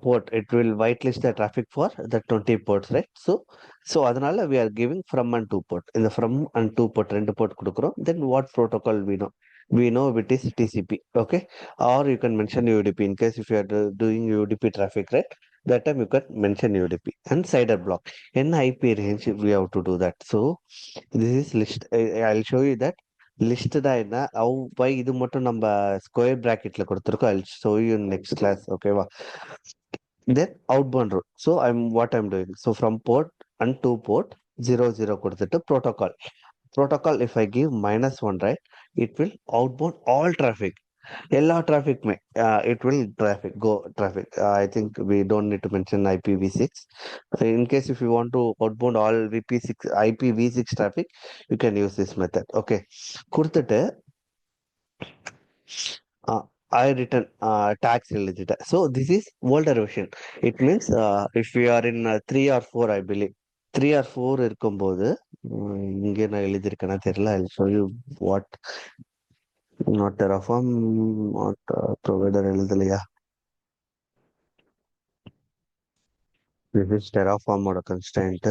port it will whitelist the traffic for the 20 ports right so அதனால we are giving from and to port in the from and to port ரெண்டு port கொடுக்குறோம் then what protocol we know it is TCP okay or you can mention UDP in case if you are doing UDP traffic right that time you can mention UDP and cider block in IP range we have to do that so this is list I'll show you that list தான் என்ன வை இது மட்டும் நம்ம square பிராக்கெட்ல கொடுத்துருக்கோம் I'll show you in next class ஓகேவா then outbound route so I'm doing so from port and to port 00 கொடுத்துட்டு protocol if I give -1 right it will outbound all traffic எல்லா trafficமே it will go traffic I think we don't need to mention IPv6 in case if you want to outbound all VP6 IPv6 traffic you can use this method okay கொடுத்துட்டு uh, I written tax எழுதிட்டேன் so this is older version it means if we are in 3 or 4 I believe 3 or 4 இருக்கும்போது இங்கே நான் எழுதியிருக்கேன்னா தெரியல I'll show you what not Terraform not provider எழுதலையா this is Terraform ஓட constraint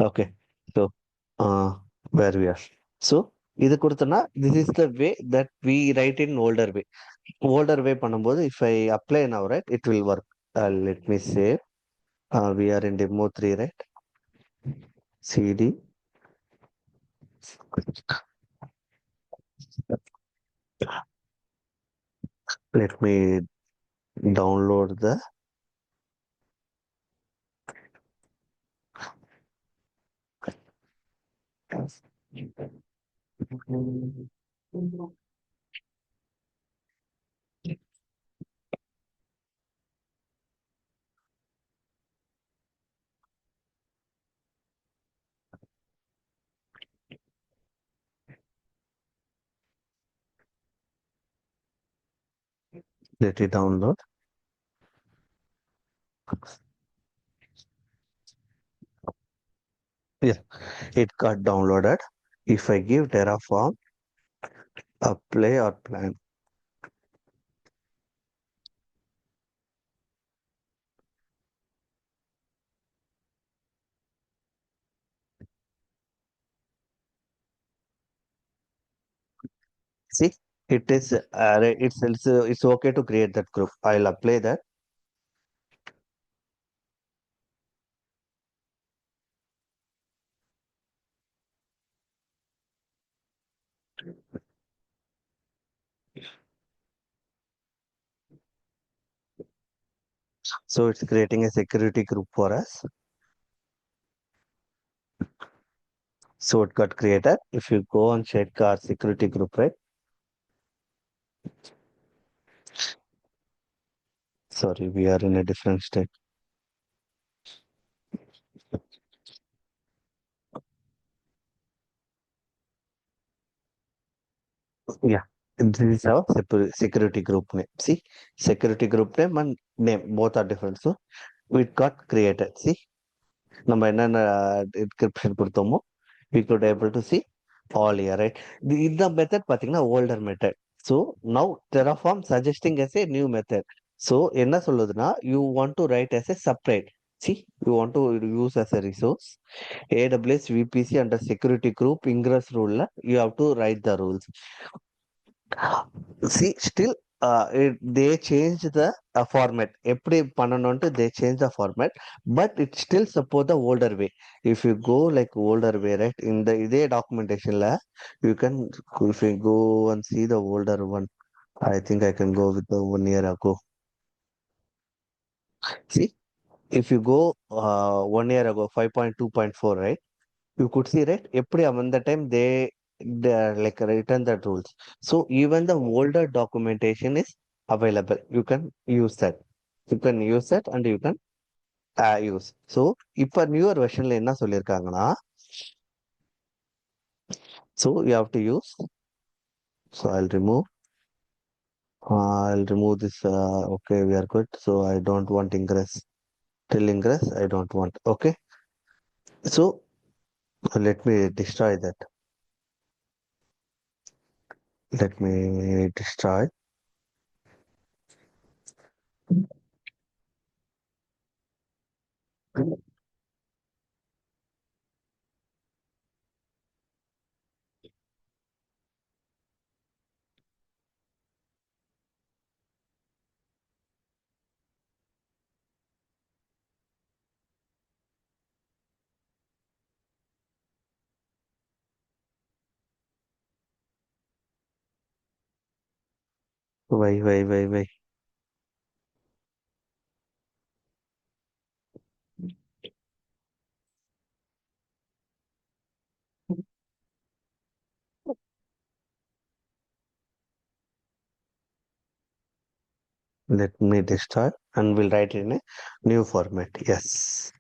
okay so uh, where we are so இது கொடுத்தனா this is the way that we write in older way பண்ணும்போது if I apply now right it will work let me save we are in demo 3 right cd let me download the Let it download. Yeah, it got downloaded. If I give Terraform a play or plan, see, it's okay to create that group. I'll apply that. So it's creating a security group for us. So it got created. If you go and check our security group, right? Sorry, we are in a different state. Yeah, this is our security group name. See, security group name and name both are different. So it got created. See, நம்ம என்னென்ன encryption கொடுத்தோமோ we could able to see all here, right? இந்த method பார்த்தீங்கன்னா older method. So now Terraform suggesting as a new method. So என்ன சொல்லுதுன்னா you want to write as a separate. See, you want to use as a resource. AWS VPC under security group ingress rule, you have to write the rules. See, still they changed the format. எப்படி பண்ணணும்ட்டு they changed the format, but it still support the older way. If you go like older way, right? In the இதே documentationல, you can if you go and see the older one, I think I can go with the 1 year ago. See, if you go 1 year ago, 5.2.4, right? You could see, right? Every on the time they like written that rules. So even the older documentation is available. You can use that. You can use that and you can use. So இப்போ newer versionல என்ன சொல்லியிருக்காங்கன்னா, so you have to use. So I'll remove this. Okay, we are good. So I don't want ingress. Till ingress, I don't want. Okay. So let me destroy that. Let me destroy. Why. Let me destroy and we'll write in a new format. Yes.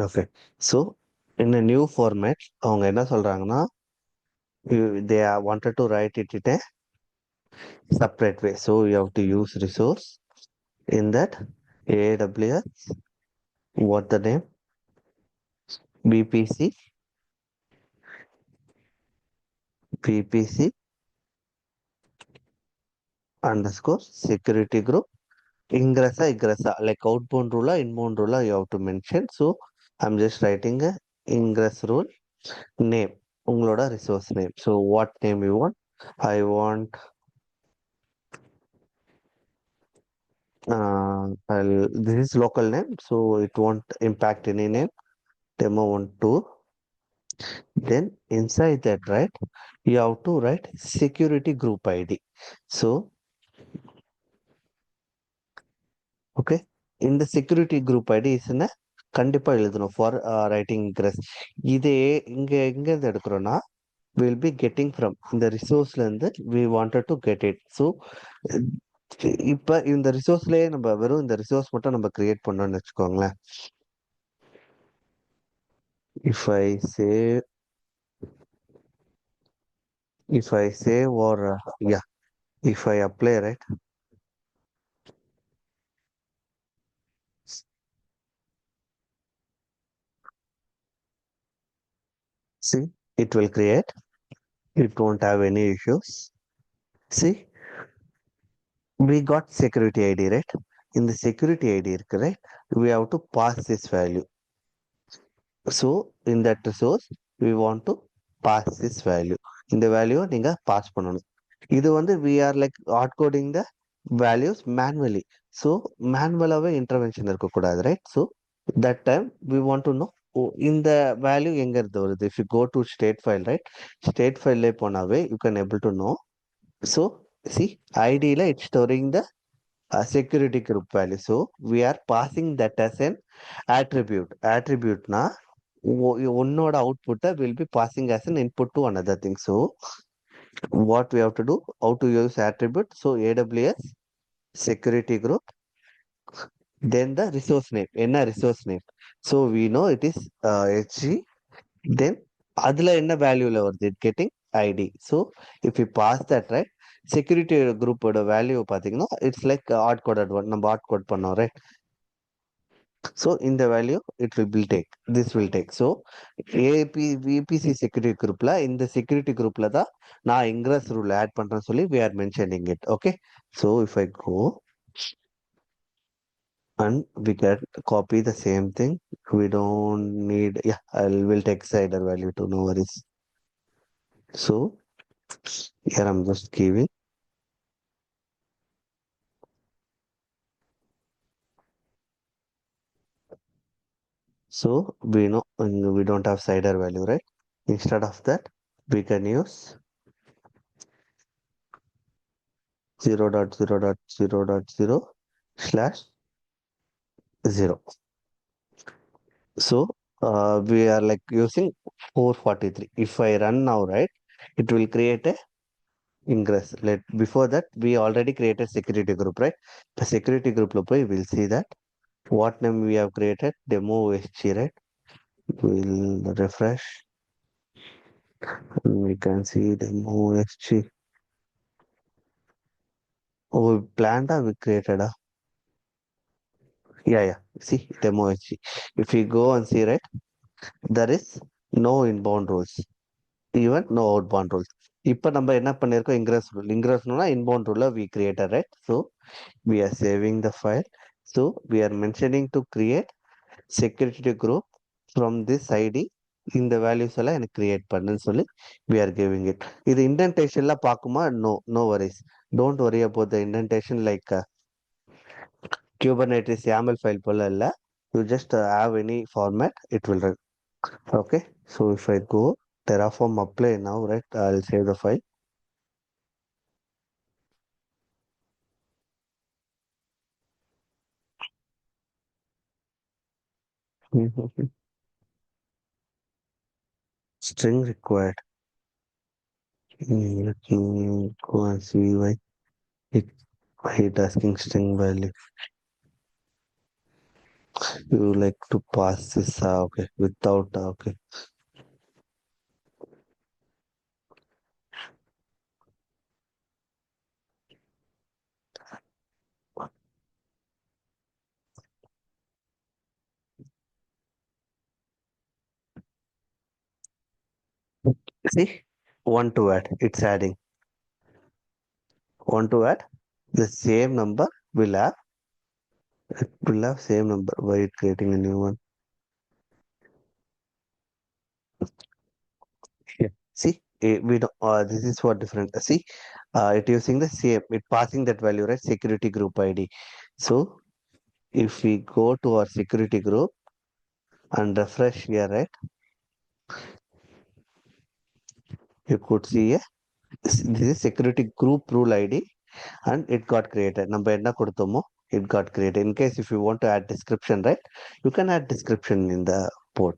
Okay. So in a new format, அவங்க என்ன சொல்றாங்கன்னா, they are wanted to write it in a separate way. So you have to use resource in that AWS, what the name, BPC, BPC underscore security group, ingressa, like outbound rule, inbound rule, you have to mention. So I'm just writing a ingress rule name, உங்களோட resource name. So what name you want? I want this is local name, so it won't impact any name. Demo 1 2. Then inside that, right, you have to write security group ID. So okay, in the security group ID is in a கண்டிப்பா எழுதணும் for writing ingress. இதே எங்க இருந்து எடுக்கிறோம்னா will be getting from இந்த ரிசோர்ஸ்ல இருந்து we wanted to get it. So இப்ப இந்த ரிசோர்ஸ்லயே நம்ம வெறும் இந்த ரிசோர்ஸ் மட்டும் நம்ம கிரியேட் பண்ணோம்னு வச்சுக்கோங்களேன். If I say if I save or yeah, if I apply, right, see, it will create. It won't have any issues. See, we got security ID, right? In the security ID, correct? We have to pass this value. So in that resource, we want to pass this value. இந்த value நீங்க pass பண்ணணும். இது வந்து we are like hard coding the values manually. So manualaவே intervention இருக்கக்கூடாது, right? So that time we want to know இந்த value எங்க இருந்து வருது. If you go to state file, right? State file போனாவே you can able to know. So see ID ல it's storing the security group value. So we are passing that as an attribute. Attribute na உன்னோட output will be passing as an input to another thing. So what we have to do, how to use attribute. So AWS security group, then the resource name. என்ன resource name? So we know it is HG. Then அதுல என்ன வேல்யூல வருது? It getting ID. So if we pass that, right, security group ஓட value பாத்தீங்கன்னா it's like hard coded one. நம்ம hard code பண்ணோம், right? So in the value it will be take. This will take. So AP VPC security groupல இந்த security groupல தான் நான் ingress rule add பண்றேன்னு சொல்லி we are mentioning it. Okay. So if I go and we can copy the same thing. We don't need, yeah, I will take cider value to no worries. So here I'm just giving. So we know we don't have cider value, right? Instead of that, we can use 0.0.0.0 slash 0. So we are like using 443. If I run now, right, it will create a ingress. Before that, we already created security group, right? The security group we will see that what name we have created, demo SG, right? We'll refresh and we can see demo SG. Oh, we planned we created a, yeah, see demo SG. If we go and see, right, there is no inbound rules. Even no outbound rules. இப்போ நம்ம என்ன பண்ணிருக்கோம்? ingress rule. Ingress rule inbound rule we created, right? So we are saving the file. So we are mentioning to create security group from this ID. இந்த values எல்லாம் எனக்கு create பண்ணுன்னு சொல்லி we are giving it. இது இண்டென்டேஷன்ல பார்க்குமா? No worries. Don't worry about the indentation like Kubernetes YAML file போல இல்ல. You just have any format, it will run. Okay. So if I go Terraform apply now, right? I'll save the file. Mhm. String required. Let me go and see it, why it asking string value. You like to pass this, okay, without, okay. See, one to add, it's adding. One to add, the same number will have same number. Why it creating a new one? Yeah. See, we don't, this is for different. See, it using the same, it passing that value, right? Security group ID. So if we go to our security group and refresh here, right, you could see this is security group rule ID and it got created. நம்ம என்ன கொடுத்தோமோ it got created. In case if you want to add description, right, you can add description in the port.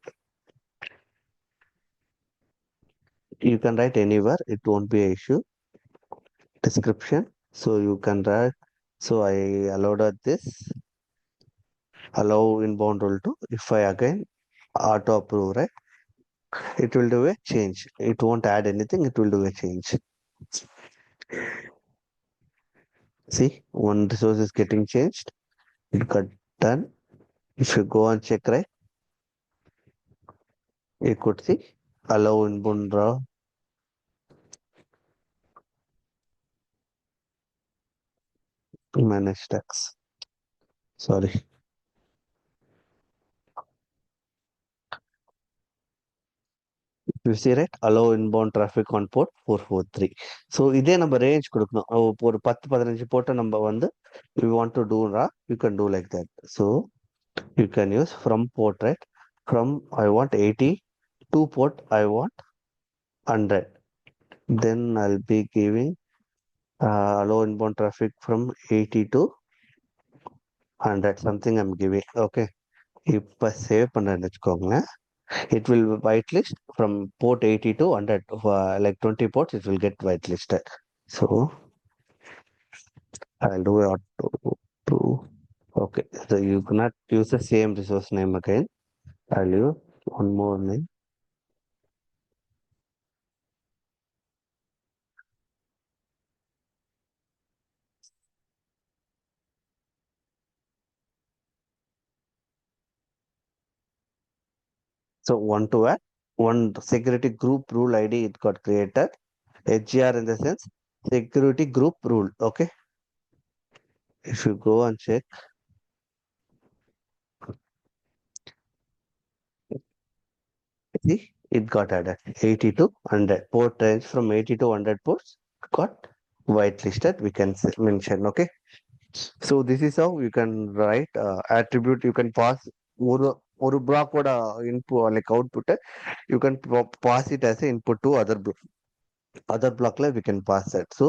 You can write anywhere, it won't be an issue. Description, so you can write, so I allowed this, allow inbound rule to, if I again auto approve, right, it will do a change. It won't add anything, it will do a change. See, one resource is getting changed, it got done. If you go and check, right, you could see allow inbound raw manage tax. Sorry. You see, right, allow inbound traffic on port 443. So இதே நம்ம range கொடுக்கணும். ஒரு 10-15 போட்ட நம்ம வந்து we want to do, you can do like that. So you can use from port, right? From I want 80 to port I want 100. Then I'll be giving allow inbound traffic from 80 to 100. Something I'm giving. Okay. இப்ப save பண்ண வச்சுக்கோங்க. It will whitelist from port 80 to 100, like 20 ports, it will get whitelisted. So I'll do auto to, okay. So you cannot use the same resource name again. I'll use one more name. So one to add, one security group rule ID, it got created. HGR in the sense security group rule. Okay. If you go and check, see, it got added 80 to 100. Port range from 80 to 100 ports got whitelisted. We can mention. Okay. So this is how you can write attribute. You can pass ஒரு block ஓட input like output. You can pass it as a input to other block. Other blockல we can pass that. So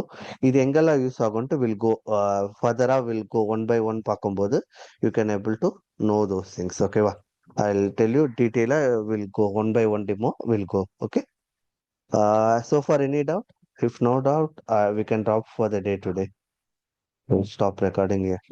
இது எங்கெல்லாம் use ஆகும்ட்டு will go further will go one by one பார்க்கும்போது you can able to know those things. Okay வா? I'll tell you detail. Will go one by one demo. Will go. Okay. So far any doubt? If no doubt, we can drop for the day today. We'll stop recording here.